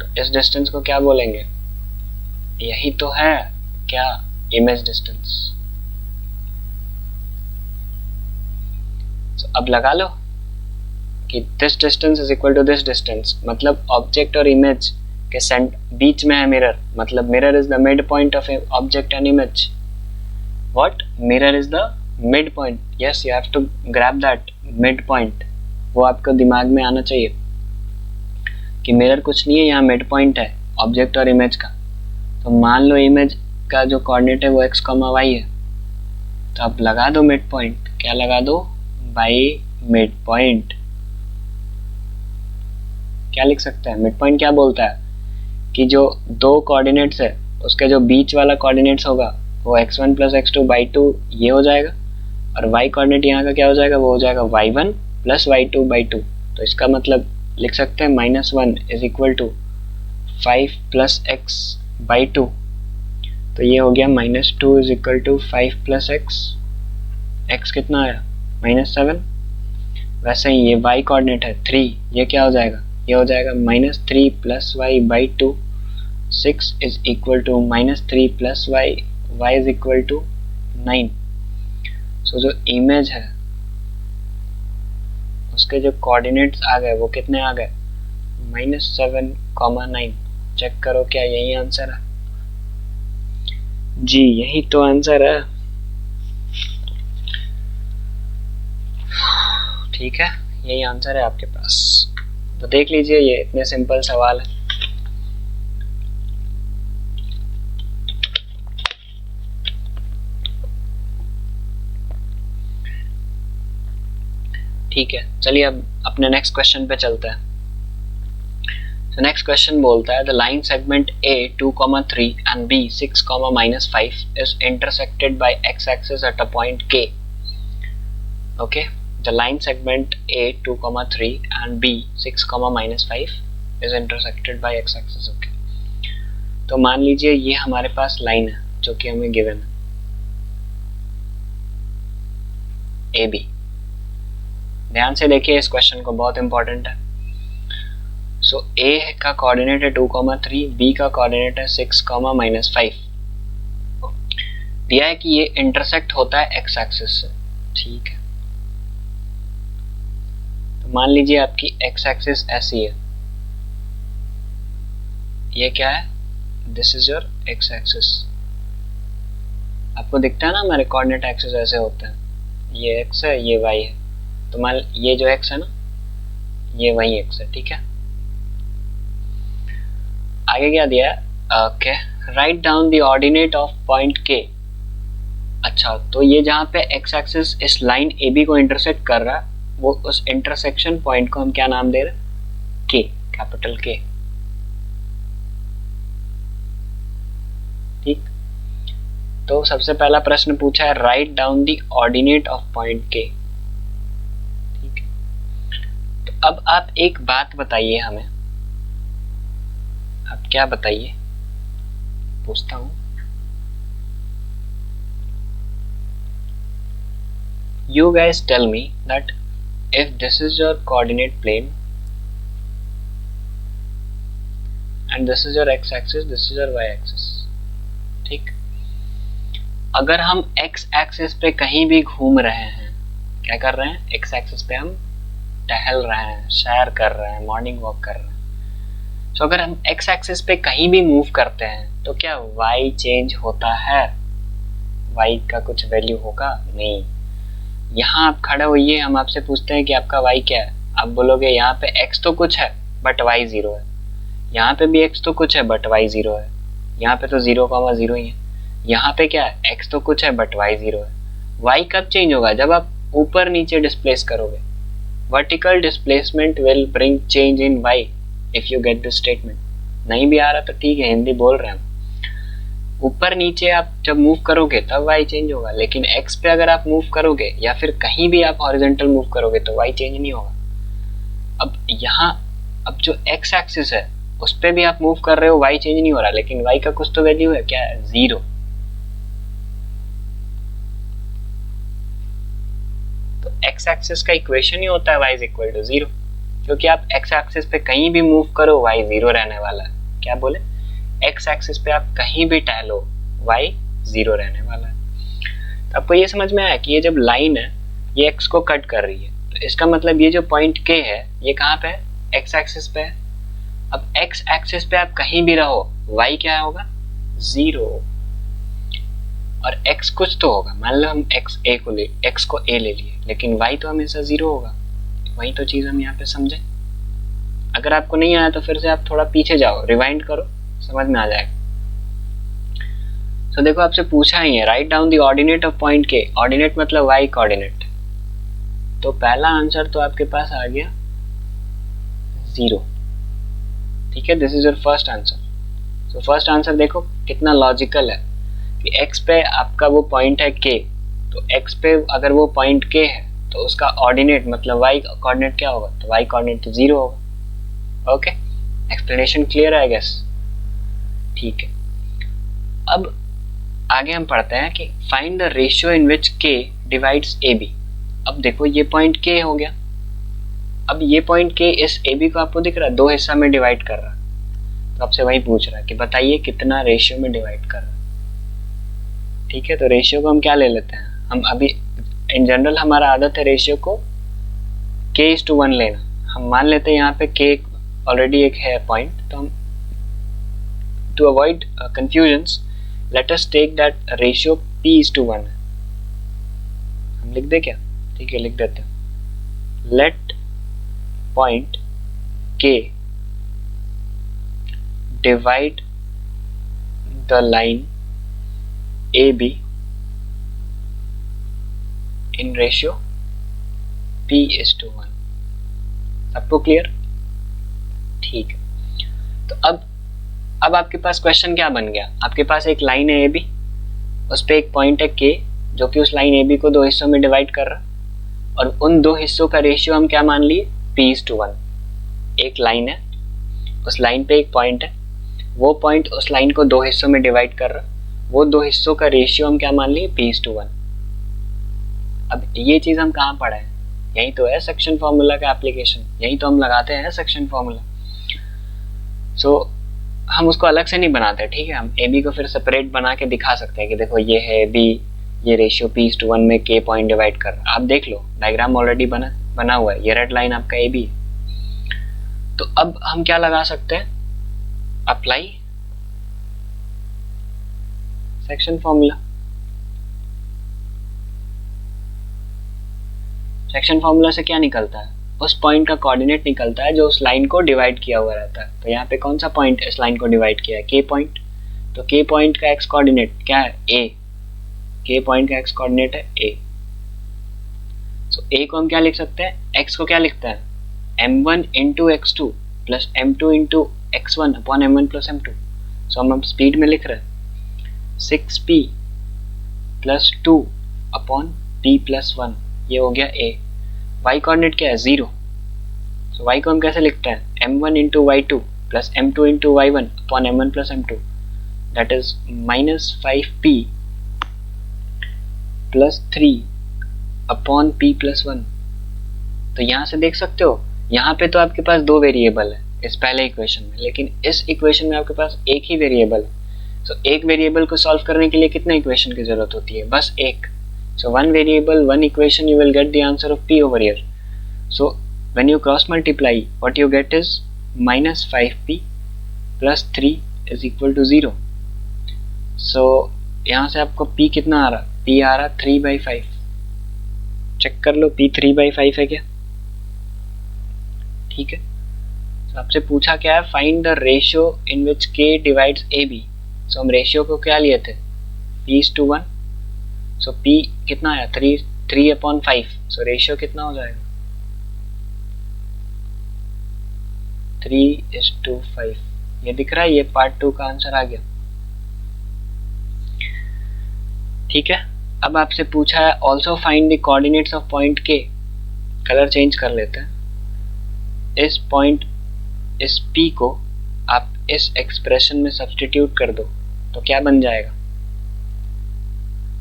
तो इस डिस्टेंस को क्या बोलेंगे, यही तो है क्या, इमेज डिस्टेंस. तो अब लगा लो कि this distance is equal to this distance, मतलब ऑब्जेक्ट और इमेज के बीच में है मिरर, मतलब mirror is the mid point of object and image. What, mirror is the mid point. Yes, you have to grab that mid point. वो आपको दिमाग में आना चाहिए कि मिरर कुछ नहीं है, यहाँ मिड पॉइंट है ऑब्जेक्ट और इमेज का. तो मान लो इमेज का जो कोऑर्डिनेट है वो x, y है. तो आप लगा दो मिड पॉइंट. क्या लगा दो, बाई मिड पॉइंट. क्या लिख सकते हैं, मिड पॉइंट क्या बोलता है कि जो दो कोऑर्डिनेट्स है उसके जो बीच वाला कोऑर्डिनेट्स होगा वो x1 प्लस x2 बाई 2 ये हो जाएगा, और y कोऑर्डिनेट यहाँ का क्या हो जाएगा, वो हो जाएगा y1 प्लस y2 बाई 2. तो इसका मतलब लिख सकते हैं -1 is equal to 5 plus x by 2. तो ये हो गया -2 is equal to 5 plus x कितना आया, -7. वैसे ही ये y कोऑर्डिनेट है 3, ये क्या हो जाएगा, ये हो जाएगा -3 plus y by 2. 6 is equal to -3 plus y is equal to 9. So जो इमेज है उसके जो कोऑर्डिनेट्स आ गए वो कितने आ गए, -7, 9. चेक करो क्या यही आंसर है, जी यही तो आंसर है. ठीक है, यही आंसर है आपके पास. तो देख लीजिए, ये इतने सिंपल सवाल है. ठीक है, चलिए अब अपने नेक्स्ट क्वेश्चन पे चलते हैं. तो नेक्स्ट क्वेश्चन बोलता है the line segment A 2,3 and B 6,-5 is intersected by x-axis at a point K. Okay, the line segment A 2,3 and B 6,-5 is intersected by x-axis. Okay, तो मान लीजिए ये हमारे पास लाइन है जो कि हमें गिवन है AB. ध्यान से देखिए इस क्वेश्चन को, बहुत इंपॉर्टेंट है। सो ए का कोऑर्डिनेट है 2,3, बी का कोऑर्डिनेट है 6,-5। दिया है कि ये इंटरसेक्ट होता है एक्स एक्सिस से, ठीक है। तो मान लीजिए आपकी एक्स एक्सिस ऐसी है, ये क्या है, this is your x axis. आपको दिखता है ना हमारे कोऑर्डिनेट एक्सिस ऐसे होते हैं, ये एक्स है ये वाई है, तो मान ये जो एक्स है ना ये वही एक्स है, ठीक है। आगे क्या दिया है, okay, write down the ordinate of point के। अच्छा, तो ये जहाँ पे एक्स एक्सिस इस लाइन ए बी को इंटरसेक्ट कर रहा है, वो उस इंटरसेक्शन पॉइंट को हम क्या नाम दे रहे हैं, के, कैपिटल के, ठीक। तो सबसे पहला प्रश्न पूछा है write down the ordinate of point के, ठीक। तो अब आप एक बात बताइए हमें, आप क्या बताइए, पूछता हूं। You guys tell me that if this is your coordinate plane and this is your x axis, this is your y axis, ठीक। अगर हम x एक्सिस पे कहीं भी घूम रहे हैं, क्या कर रहे हैं, x एक्सिस पे हम टहल रहे हैं, सैर कर रहे हैं, मॉर्निंग वॉक कर रहे हैं, तो अगर हम x एक्सिस पे कहीं भी मूव करते हैं तो क्या y चेंज होता है, y का कुछ वैल्यू होगा, नहीं। यहाँ आप खड़े होइए, हम आपसे पूछते हैं कि आपका y क्या है, आप बोलोगे यहाँ पे x तो कुछ है बट y 0 है, यहाँ पे भी x तो कुछ है बट y 0 है, यहाँ पे तो 0,0 ही है, यहाँ पे क्या है, x तो कुछ है बट y 0 है। y कब चेंज होगा, जब आप ऊपर नीचे डिस्प्लेस करोगे। Vertical displacement will bring change in y if you get this statement. नहीं भी आ रहा तो ठीक है, हिंदी बोल रहे हैं। ऊपर नीचे आप जब मूव करोगे तब y चेंज होगा, लेकिन x पे अगर आप मूव करोगे या फिर कहीं भी आप हॉरिजॉन्टल मूव करोगे तो y चेंज नहीं होगा। अब यहाँ अब जो x एक्सिस है उस पे भी आप मूव कर रहे हो, y चेंज नहीं हो रहा, लेकिन y का कुछ तो वैल्यू है, क्या है, 0। तो x एक्सिस का इक्वेशन ही होता है y इज इक्वल टू 0, क्योंकि आप x एक्सिस पे कहीं भी मूव करो y 0 रहने वाला है। क्या बोले, x एक्सिस पे आप कहीं भी टहलो y 0 रहने वाला है। तो आपको ये समझ में आया कि ये जब लाइन है ये x को कट कर रही है, तो इसका मतलब ये जो पॉइंट k है ये कहाँ पे है, x एक्सिस पे है। अब x एक्सिस पे आप कहीं भी रहो y क्या होगा, 0, और x कुछ तो होगा। मान लो हम x को a ले लिए, लेकिन y तो हमेशा 0 होगा। वही तो चीज हम यहाँ पे समझे। अगर आपको नहीं आया तो फिर से आप थोड़ा पीछे जाओ, रिवाइंड करो, समझ में आ जाएगा। तो देखो आपसे पूछा ही है write down the ordinate of point के, ऑर्डिनेट मतलब y कोऑर्डिनेट। तो पहला आंसर तो आपके पास आ गया 0, ठीक है, this is your first answer. तो फर्स्ट आंसर देखो कितना लॉजिकल है कि x पे आपका वो पॉइंट है k, तो x पे अगर वो पॉइंट k है तो उसका ऑर्डिनेट मतलब y कोऑर्डिनेट क्या होगा, तो y कोऑर्डिनेट तो 0 होगा। ओके, एक्सप्लेनेशन क्लियर है आई गेस, ठीक है। अब आगे हम पढ़ते हैं कि find the ratio in which k divides AB। अब देखो ये पॉइंट k हो गया, अब ये पॉइंट k इस AB को आपको दिख रहा है 2 हिस्सा में डिवाइड कर रहा है, तो आपसे वही पूछ रहा है कि बताइए कितना रेशियो में डिवाइड कर रहा है। ठीक है, तो रेशियो को हम क्या ले लेते हैं, हम अभी इन जनरल हमारा आदत है रेशियो को k:1 लेना। हम मान लेते हैं यहाँ पे k ऑलरेडी एक है पॉइंट, तो हम to avoid confusions let us take that ratio p:1 है। हम लिख दे क्या, ठीक है लिख देते हैं, let point k divide the line AB in ratio p:1। सबको क्लियर, ठीक है। तो अब आपके पास क्वेश्चन क्या बन गया, आपके पास एक लाइन है ए बी, उस पर एक पॉइंट है के जो कि उस लाइन ए बी को 2 हिस्सों में डिवाइड कर रहा, और उन 2 हिस्सों का रेशियो हम क्या मान लिए, p:1। एक लाइन है, उस लाइन पे एक पॉइंट है, वो पॉइंट उस लाइन को 2 हिस्सों में डिवाइड कर रहा, वो 2 हिस्सों का रेशियो हम क्या मान लिए, p:1। अब ये चीज हम कहाँ पढ़े हैं, यही तो है सेक्शन फॉर्मूला का एप्लीकेशन, यही तो हम लगाते हैं सेक्शन फॉर्मूला। सो हम उसको अलग से नहीं बनाते, ठीक है। हम ए बी को फिर सेपरेट बना के दिखा सकते हैं कि देखो ये है बी, ये रेशियो P:1 में K पॉइंट डिवाइड कर रहा है। आप देख लो डायग्राम ऑलरेडी बना हुआ है, ये रेड लाइन आपका ए बी। तो अब हम क्या लगा सकते हैं, apply section formula. Section formula से क्या निकलता है, उस पॉइंट का कोऑर्डिनेट निकलता है जो उस लाइन को डिवाइड किया हुआ रहता है। तो यहाँ पे कौन सा पॉइंट इस लाइन को डिवाइड किया है, K पॉइंट। तो K पॉइंट का एक्स कोऑर्डिनेट क्या है, A। K पॉइंट का एक्स कोऑर्डिनेट है A। सो A को हम क्या लिख सकते हैं, x को क्या लिखता है, m1 into x2 plus m2 into x1 upon m1 plus m2। सो हम स्पीड में लिख रहे हैं 6p plus 2 upon p plus 1, ये हो गया A। y कोऑर्डिनेट क्या है, 0। सो y को हम कैसे लिखते हैं, m1 into y2 plus m2 into y1 upon m1 plus m2, that is minus 5p plus 3 upon p plus 1। तो यहाँ से देख सकते हो, यहाँ पे तो आपके पास दो वेरिएबल है इस पहले इक्वेशन में, लेकिन इस इक्वेशन में आपके पास एक ही वेरिएबल है। सो एक वेरिएबल को सॉल्व करने के लिए कितने इक्वेशन की जरूरत होती है, बस एक। So one variable, one equation, you will get the answer of p over here. So when you cross multiply, what you get is minus 5p plus 3 is equal to 0. So यहाँ से आपको p कितना आ रहा, p आ रहा 3/5। Check कर लो p 3/5 है क्या, ठीक है। तो आपसे पूछा क्या है, find the ratio in which k divides ab। सो हम रेशियो को क्या लिए थे, P:1। सो P कितना आया, 3/5। सो रेशियो कितना हो जाएगा, 3:5। ये दिख रहा है, ये पार्ट 2 का आंसर आ गया, ठीक है। अब आपसे पूछा है also find the coordinates of point K। Colour change कर लेते हैं। इस पॉइंट, इस P को आप इस एक्सप्रेशन में सब्स्टिट्यूट कर दो तो क्या बन जाएगा,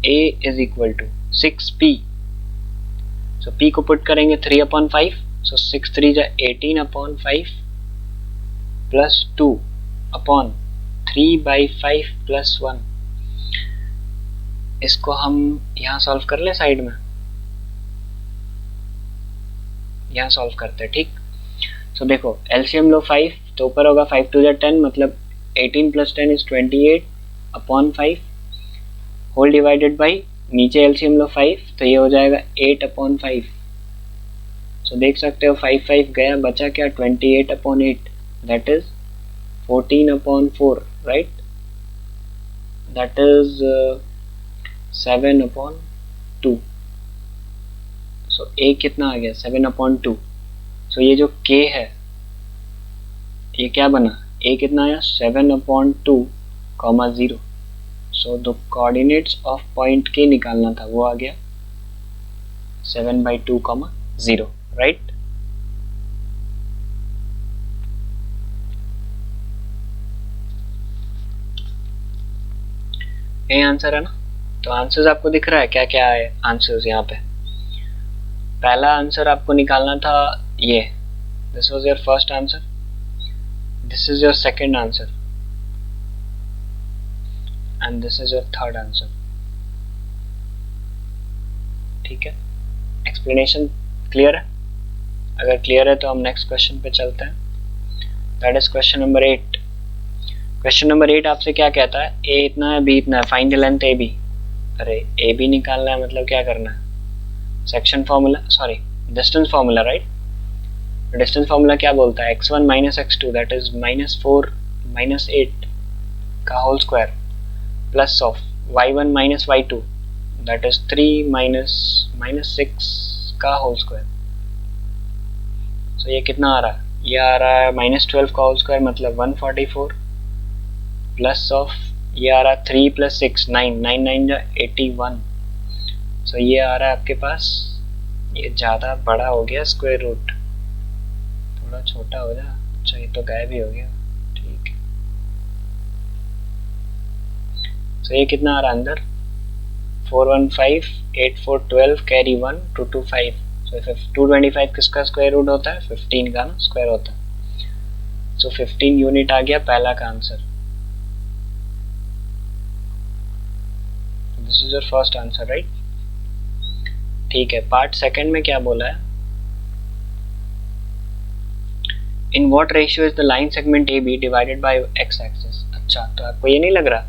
A is equal to 6p। So p को पुट करेंगे 3/5। So 6 3 जा 18/5 प्लस 2 अपॉन 3/5 प्लस 1। इसको हम यहाँ सॉल्व कर ले, साइड में यहाँ सॉल्व करते हैं, ठीक। सो देखो एलसीएम लो 5, तो ऊपर होगा 5 2 जा 10, मतलब 18 plus 10 is 28/5 whole divided by, नीचे एलसीएम लो 5, तो ये हो जाएगा 8/5। सो देख सकते हो 5 5 गया, बचा क्या, 28/8, that is 14/4, right, that is 7/2। So a कितना आ गया, 7/2। सो ये जो k है ये क्या बना, a कितना आया, 7/2, 0। So the coordinates of point K निकालना था, वो आ गया 7/2, 0, राइट। ये आंसर है ना। तो आंसर्स आपको दिख रहा है क्या क्या है आंसर्स यहाँ पे। पहला आंसर आपको निकालना था ये, this was your first answer, this is your second answer and this is your third answer, ठीक है। एक्सप्लेनेशन क्लियर है, अगर क्लियर है तो हम नेक्स्ट क्वेश्चन पे चलते हैं, that is question number 8। Question number 8 आपसे क्या कहता है, a इतना है, b इतना है, फाइंड द लेंथ ab। अरे ab निकालना है, मतलब क्या करना है, section formula, sorry distance formula, right. Distance formula क्या बोलता है, x1 minus x2 that is -4 -8 का whole square plus of y1 minus y2 that is 3 -6 का होल स्क्वायर। सो ये कितना आ रहा है, ये आ रहा है -12 का होल स्क्वायर, मतलब 144 प्लस ऑफ ये आ रहा है 3 + 6 9 9 9 81। सो ये आ रहा है आपके पास, ये ज़्यादा बड़ा हो गया स्क्वायर रूट, थोड़ा छोटा हो जा, अच्छा ये तो गायब ही हो गया, ठीक है। सो ये कितना आ रहा है अंदर, 415 8 4 12 कैरी 1 2 2 5। सो 225 किसका स्क्वायर रूट होता है? 15 का ना स्क्वायर होता है। सो 15 यूनिट आ गया पहला का answer. This is your first answer, right? ठीक है, पार्ट सेकंड में क्या बोला है? In what ratio is the line segment A B divided by X axis. अच्छा, तो आपको ये नहीं लग रहा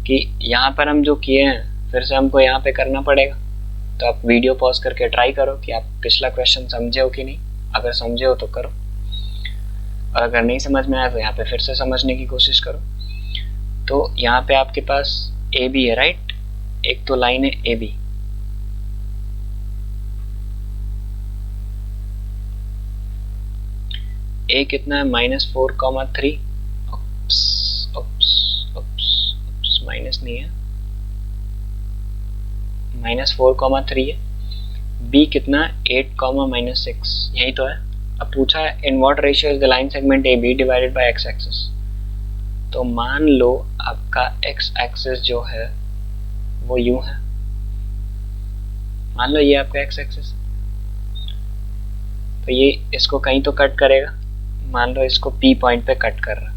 कि यहाँ पर हम जो किए हैं फिर से हमको यहाँ पे करना पड़ेगा? तो आप वीडियो पॉज करके ट्राई करो कि आप पिछला क्वेश्चन समझे हो कि नहीं। अगर समझे हो तो करो, और अगर नहीं समझ में आया तो यहाँ पे फिर से समझने की कोशिश करो। तो यहाँ पे आपके पास ए बी है, राइट? एक तो लाइन है ए बी, ए कितना है? -4,3। माइनस नहीं है, -4,3 है। बी कितना है? 8,-6, यही तो है। अब पूछा है in what ratio is the line segment A B divided by X axis. तो मान लो आपका एक्स एक्सिस जो है वो यूं है, मान लो ये आपका एक्स एक्सिस, तो ये इसको कहीं तो कट करेगा। मान लो इसको पी पॉइंट पे कट कर रहा।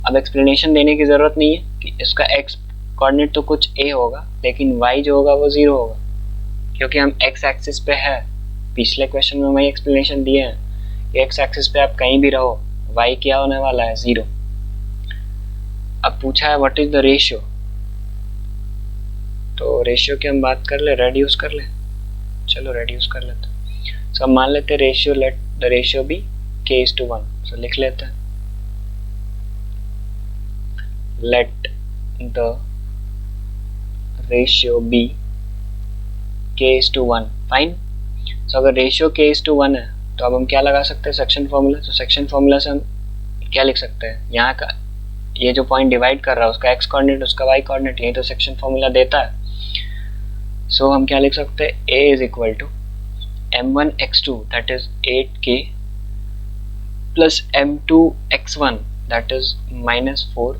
अब एक्सप्लेनेशन देने की जरूरत नहीं है कि इसका एक्स कोऑर्डिनेट तो कुछ ए होगा, लेकिन वाई जो होगा वो 0 होगा, क्योंकि हम एक्स एक्सिस पे है। पिछले क्वेश्चन में वही एक्सप्लेनेशन दिए हैं, एक्स एक्सिस पे आप कहीं भी रहो, वाई क्या होने वाला है? 0। अब पूछा है व्हाट इज द रेशियो, तो रेशियो की हम बात कर ले, रेड्यूस कर ले। चलो रेड्यूस कर लेते हैं। सो मान लेते हैं ratio, let the ratio be k:1। So लिख लेते हैं let the ratio be k:1। Fine. So अगर रेशियो k:1 है तो अब हम क्या लगा सकते हैं? Section formula. तो सेक्शन फॉर्मूला से हम क्या लिख सकते हैं? यहाँ का ये जो पॉइंट डिवाइड कर रहा है उसका एक्स कोऑर्डिनेट, उसका वाई कोऑर्डिनेट, यही तो सेक्शन फॉर्मूला देता है। सो हम क्या लिख सकते हैं? a is equal to m1x2 that is 8k plus m2x1 that is -4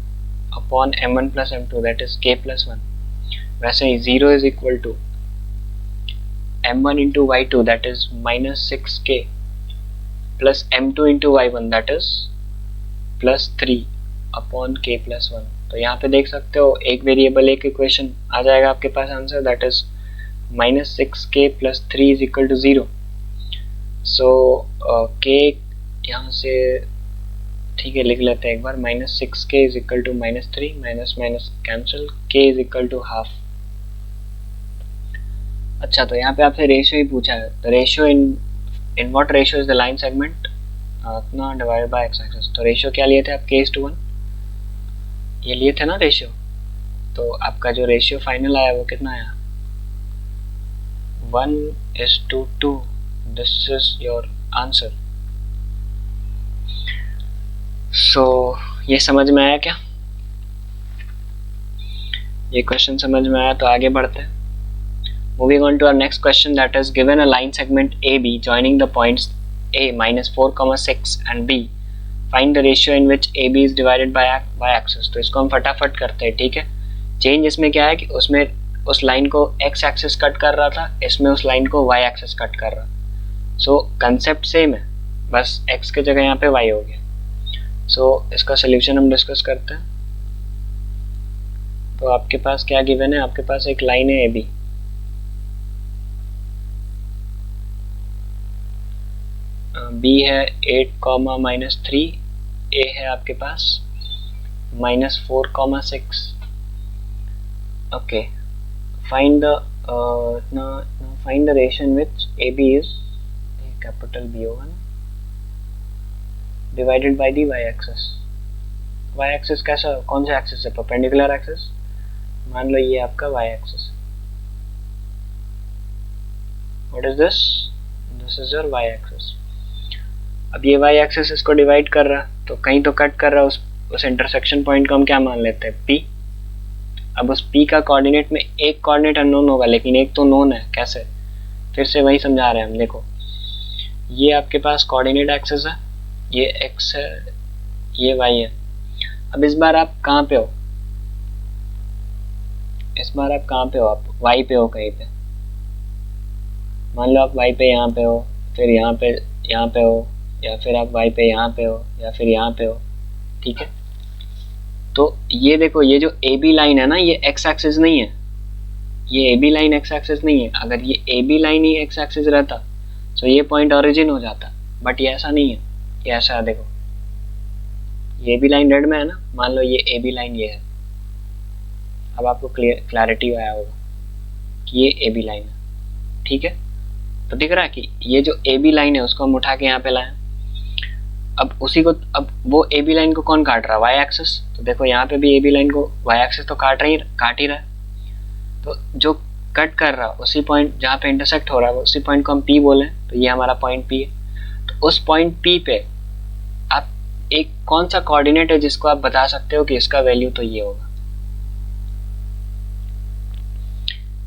upon m1 plus m2 that is k+1। वैसे ही 0 is equal to m1 into y2 that is -6k plus m2 into y1 that is +3 upon k+1। तो यहाँ पे देख सकते हो एक variable एक इक्वेशन आ जाएगा आपके पास answer, that is -6k + 3 is equal to 0। So k यहाँ से ठीक है लिख लेते हैं एक बार, -6k is equal to -3, minus minus cancel, k is equal to half. अच्छा, तो यहाँ पे आपसे रेशियो ही पूछा है। The ratio in what ratio is the line segment इतना डिवाइडेड बाय एक्स एक्सिस। तो रेशियो क्या लिए थे आप? k:1 ये लिए थे ना रेशियो। तो आपका जो रेशियो फाइनल आया वो कितना आया? 1:2। This is your answer. So ये समझ में आया क्या? ये क्वेश्चन समझ में आया तो आगे बढ़ते हैं। Moving on to our next question, that is given a line segment AB joining the points A -4,6 and B. Find the ratio in which AB is divided by y-axis। तो इसको हम फटाफट करते हैं, ठीक है। चेंज इसमें क्या है कि उसमें उस लाइन को x एक्सिस कट कर रहा था, इसमें उस लाइन को y एक्सिस कट कर रहा। सो कंसेप्ट सेम है, बस x की जगह यहाँ पे y हो गया। सो इसका सोल्यूशन हम डिस्कस करते हैं। तो आपके पास क्या गिवन है? आपके पास एक लाइन है AB, B है 8,-3, A है आपके पास -4,6। Okay, find the ratio in which AB is capital B होगा ना, divided by the y axis. y axis कैसा, कौन सा एक्सिस है? Perpendicular axis. मान लो ये आपका y axis. What is this? This is your y axis. अब ये y एक्सिस इसको डिवाइड कर रहा, तो कहीं तो कट कर रहा, उस इंटरसेक्शन पॉइंट को हम क्या मान लेते हैं? P। अब उस P का कोऑर्डिनेट में एक कोऑर्डिनेट अननोन होगा, लेकिन एक तो नोन है। कैसे? फिर से वही समझा रहे हैं हम। देखो, ये आपके पास कोऑर्डिनेट एक्सिस है, ये x है, ये y है। अब इस बार आप कहाँ पे हो? इस बार आप कहाँ पे हो? आप y पे हो कहीं पे। मान लो आप y पे यहाँ पे हो, फिर यहाँ पे हो, या फिर आप y पे यहाँ पे हो, या फिर यहाँ पे हो, ठीक है। तो ये देखो, ये जो ए बी लाइन है ना, ये एक्स एक्सिस नहीं है, ये A B line X axis नहीं है। अगर ये ए बी लाइन ही एक्स एक्सिस रहता तो ये पॉइंट ओरिजिन हो जाता, बट ये ऐसा नहीं है, ये ऐसा है। देखो ये बी लाइन रेड में है ना, मान लो ये ए बी लाइन ये है। अब आपको क्लैरिटी आया होगा कि ये ए बी लाइन है, ठीक है। तो दिख रहा है कि ये जो ए बी लाइन है उसको हम उठा के यहाँ पे लाए। अब उसी को, अब वो ए बी लाइन को कौन काट रहा है? Y axis. तो देखो यहाँ पे भी ए बी लाइन को वाई एक्सिस तो काट ही रहा है। तो जो कट कर रहा है उसी पॉइंट जहाँ पे इंटरसेक्ट हो रहा है उसी पॉइंट को हम पी बोले, तो ये हमारा पॉइंट पी है। तो उस पॉइंट पी पे आप एक कौन सा कोऑर्डिनेट है जिसको आप बता सकते हो कि इसका वैल्यू तो ये होगा।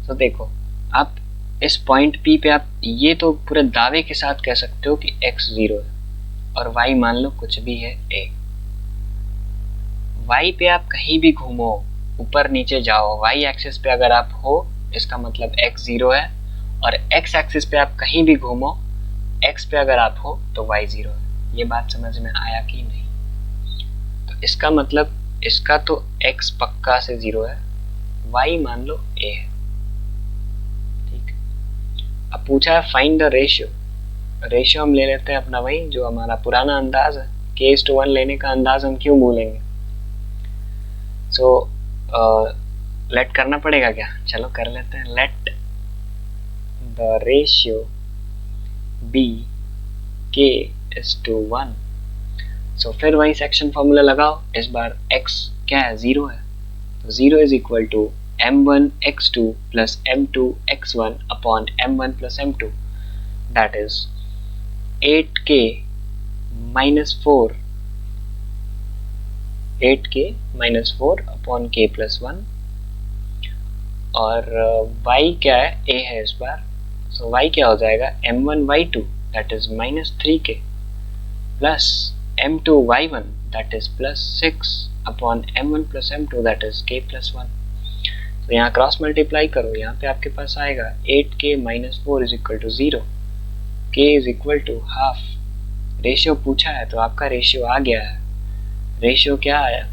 तो देखो आप इस पॉइंट पी पे आप ये तो पूरे दावे के साथ कह सकते हो कि x 0 है और y मान लो कुछ भी है a। y पे आप कहीं भी घूमो, ऊपर नीचे जाओ, y एक्सिस पे अगर आप हो इसका मतलब x 0 है, और x एक्सिस पे आप कहीं भी घूमो, x पे अगर आप हो तो y 0 है। ये बात समझ में आया कि नहीं? तो इसका मतलब इसका तो x पक्का से 0 है, y मान लो a है, ठीक। अब पूछा है फाइंड द रेशियो। रेशियो हम ले लेते हैं अपना वही जो हमारा पुराना अंदाज है, k:1 लेने का अंदाज हम क्यों भूलेंगे। सो लेट करना पड़ेगा क्या? चलो कर लेते हैं। Let the ratio be k:1। So फिर वही सेक्शन फॉर्मूला लगाओ। इस बार x क्या है? 0 है, तो 0 is equal to m1 x2 plus m2 x1 upon m1 plus m2, that is 8k minus 4 upon k plus 1। और y क्या है? a है इस बार। सो y क्या हो जाएगा? m1 y2 that is minus 3k plus m2 y1 that is plus 6 upon m1 plus m2 that is k plus 1। तो यहाँ क्रॉस मल्टीप्लाई करो, यहाँ पे आपके पास आएगा 8k minus 4 is equal to 0, k is equal to half. Ratio पूछा है तो आपका रेशियो आ गया है। रेशियो क्या आया?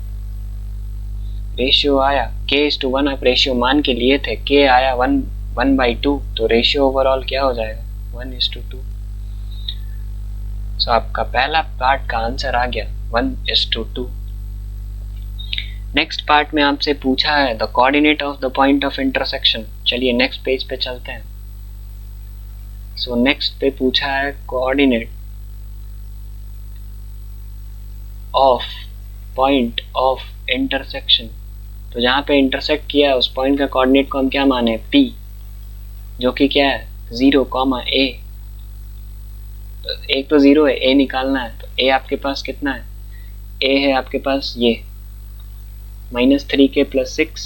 रेशियो आया k:1। आप रेशियो मान के लिए थे, k आया 1/2, तो रेशियो ओवरऑल क्या हो जाएगा? 1:2। सो आपका पहला पार्ट का आंसर आ गया 1:2। नेक्स्ट पार्ट में आपसे पूछा है the coordinate of the point of intersection. चलिए नेक्स्ट पेज पे चलते हैं। सो नेक्स्ट पे पूछा है coordinate of point of intersection. तो जहाँ पे इंटरसेक्ट किया है उस पॉइंट का कोऑर्डिनेट को हम क्या माने? P, जो कि क्या है? 0, a। एक तो 0 है, a निकालना है, तो a आपके पास कितना है? a है आपके पास ये -3k plus 6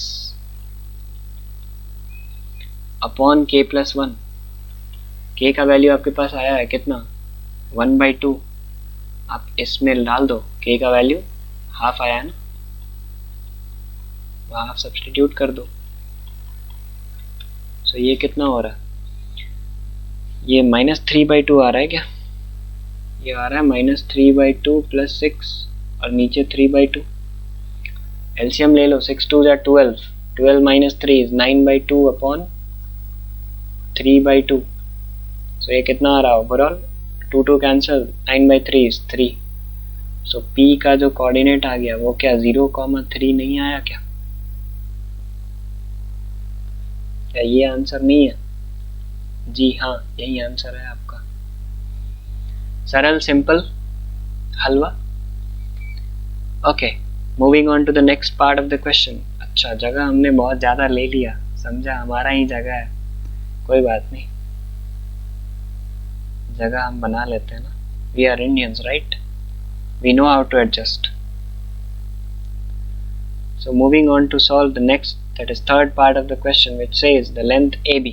upon k plus 1। k का वैल्यू आपके पास आया है कितना? 1/2। आप इसमें डाल दो, k का वैल्यू हाफ आया है ना, वहाँ आप सब्स्टिट्यूट कर दो। सो ये कितना हो रहा है? ये -3/2 आ रहा है क्या? ये आ रहा है -3/2 प्लस 6 और नीचे 3/2। एलसीएम ले लो, 6 2 जा 12, 12 माइनस 3 इज 9/2 अपॉन 3/2। सो ये कितना आ रहा है overall? 2 2 cancel, 9/3 is 3। So P का जो कोऑर्डिनेट आ गया वो क्या 0,3 नहीं आया क्या? क्या ये आंसर नहीं है? जी हाँ, यही आंसर है आपका। सरल, सिंपल हलवा। Okay, moving on to the next part of the question. अच्छा, जगह हमने बहुत ज़्यादा ले लिया, समझा हमारा ही जगह है, कोई बात नहीं, जगह हम बना लेते हैं ना। We are Indians right, we know how to adjust. So moving on to solve the next, that is third part of the question, which says the length AB.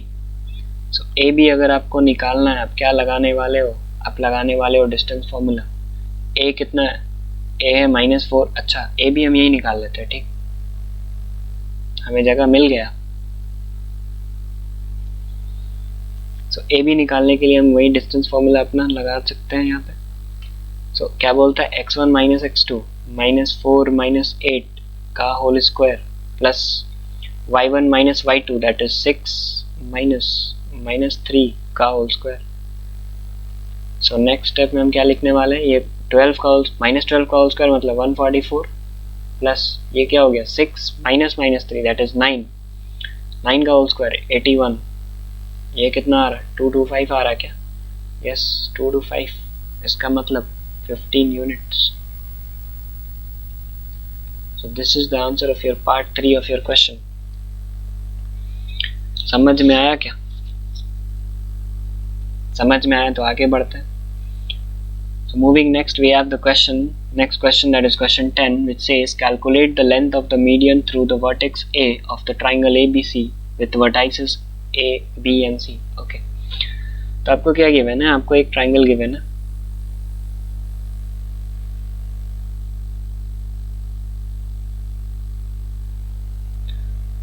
So AB अगर आपको निकालना है, आप क्या लगाने वाले हो? आप लगाने वाले हो डिस्टेंस फॉर्मूला। A कितना है? A है -4। अच्छा, AB हम यही निकाल लेते हैं, ठीक, हमें जगह मिल गया। सो ए बी निकालने के लिए हम वही डिस्टेंस फॉर्मूला अपना लगा सकते हैं यहाँ पे. सो क्या बोलता है, x1 minus x2 minus 4 minus 8 का whole square plus y1 minus y2 that is 6 minus 3 का whole square. So next step में हम क्या लिखने वाले हैं, ये 12 का माइनस 12 का होल स्क्वायर मतलब 144 प्लस ये क्या हो गया 6 माइनस 3 दैट इज 9 का होल स्क्वायर 81. ये कितना आ रहा है 225 आ रहा है क्या, यस 225. इसका मतलब 15 units. So this is the answer of your part 3 of your question. समझ में आया क्या, समझ में आया तो आगे बढ़ते हैं. So moving next, we have the next question that is question 10, which says calculate the length of the median through the vertex A of the triangle ABC with vertices A, B and C. Okay. तो आपको क्या given है, आपको एक triangle given है.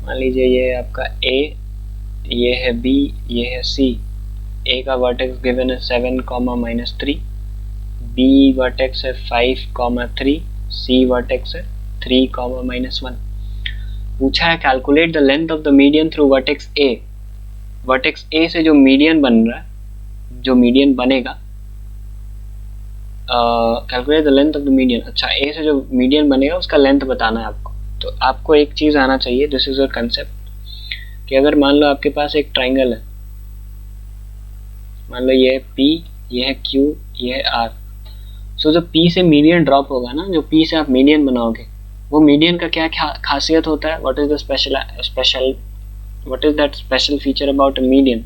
मान लीजिए ये आपका A, ये है B, ये है C. A का वर्टेक्स गिवन है 7, -3. B वर्टेक्स है 5, 3. C वर्टेक्स है 3, -1. पूछा है calculate the length of the median through vertex A. Vertex A से जो मीडियन बन रहा है, जो मीडियन बनेगा, calculate the length of the median. अच्छा, A से जो मीडियन बनेगा उसका लेंथ बताना है आपको. तो आपको एक चीज आना चाहिए, दिस इज योर कंसेप्ट, कि अगर मान लो आपके पास एक ट्राइंगल है, मान लो ये है P, ये है Q, ये है R. सो जो P से मीडियन ड्रॉप होगा ना, जो P से आप मीडियन बनाओगे, वो मीडियन का क्या खासियत होता है, what is that special feature about a median.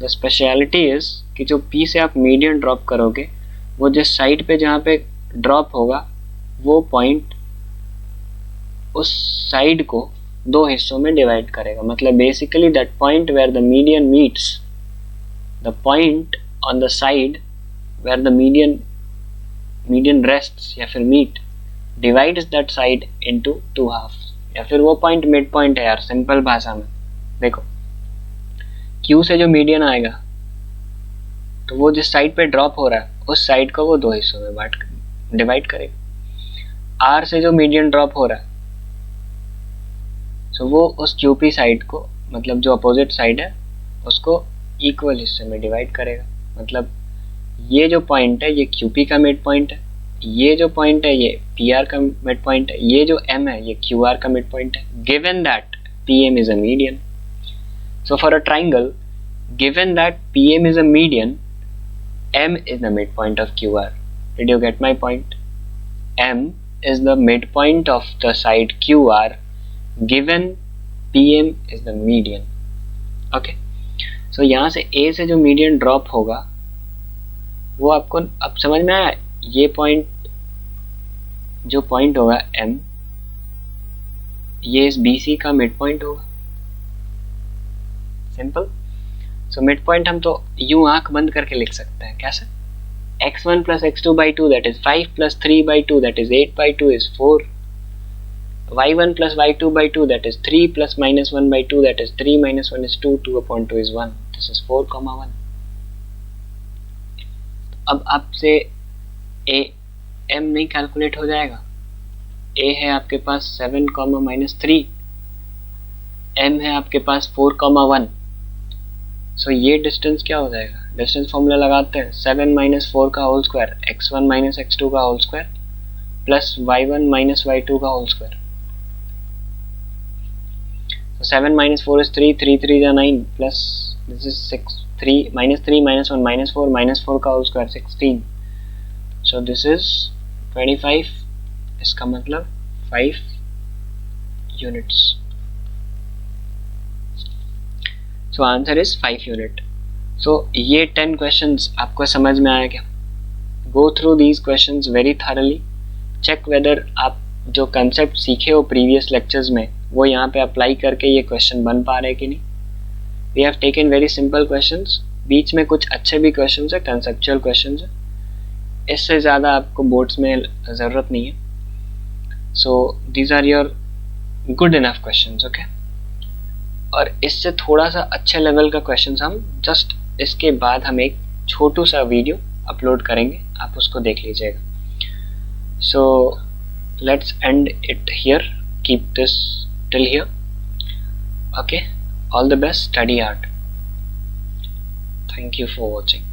The speciality is कि जो P से आप मीडियन ड्रॉप करोगे, वो जिस साइड पे जहाँ पे ड्रॉप होगा, वो पॉइंट उस साइड को दो हिस्सों में डिवाइड करेगा. मतलब basically that point where the median meets, the point on the side where the median rests या फिर meet, divides that side into 2 halves. या फिर वो पॉइंट मिड पॉइंट है यार, सिंपल भाषा में देखो, Q से जो मीडियन आएगा तो वो जिस साइड पे ड्रॉप हो रहा है, उस साइड को वो दो हिस्सों में डिवाइड करेगा. R से जो मीडियन ड्रॉप हो रहा है, तो वो उस QP साइड को, मतलब जो अपोजिट साइड है, उसको इक्वल हिस्से में डिवाइड करेगा. मतलब ये जो पॉइंट है ये QP का मिड पॉइंट है, ये जो पॉइंट है ये PR का मिड पॉइंट है, ये जो M है ये QR का मिड पॉइंट है. Given that PM is a median. So for a triangle, given that PM is a median, M is the midpoint of QR. Did you get my point? M is the midpoint of the side QR given PM is the median. Okay. So यहाँ से A से जो median drop होगा, वो आपको अब समझ में आया. ये पॉइंट, जो पॉइंट होगा M, ये इस BC का मिड पॉइंट होगा. सिंपल. सो मिड पॉइंट हम तो यूं आंख बंद करके लिख सकते हैं. कैसे? x1 plus x2 by 2 that is 5 plus 3 by 2 that is 8 by 2 is 4. y1 plus y2 by 2 that is 3 plus minus 1 by 2 that is 3 minus 1 is 2, 2 upon 2 is 1. This is 4, 1. अब आपसे a m नहीं calculate हो जाएगा. a है आपके पास 7, -3. m है आपके पास 4, 1. सो ये डिस्टेंस क्या हो जाएगा, डिस्टेंस फॉर्मूला लगाते हैं. 7 - 4 का होल स्क्वायर, x1 - x2 का whole square plus y1 - y2 का whole square. 7 - 4 is 3, 3 3 is 9 plus this is 6, 3 - 1 -4 -4 का whole square 16. So this is 25. इसका मतलब 5 units. So answer is 5 unit. So ये 10 questions आपको समझ में आया क्या? Go through these questions very thoroughly. Check whether आप जो कंसेप्ट सीखे हो प्रीवियस लेक्चर्स में, वो यहाँ पे अप्लाई करके ये क्वेश्चन बन पा रहे कि नहीं. We have taken very simple questions. बीच में कुछ अच्छे भी क्वेश्चंस है, कंसेप्चुअल क्वेश्चंस है. इससे ज़्यादा आपको बोर्ड्स में ज़रूरत नहीं है. So these are your good enough questions, okay? और इससे थोड़ा सा अच्छे लेवल का क्वेश्चन हम जस्ट इसके बाद हम एक छोटू सा वीडियो अपलोड करेंगे, आप उसको देख लीजिएगा। So let's end it here, keep this till here. Okay, all the best, study hard. Thank you for watching.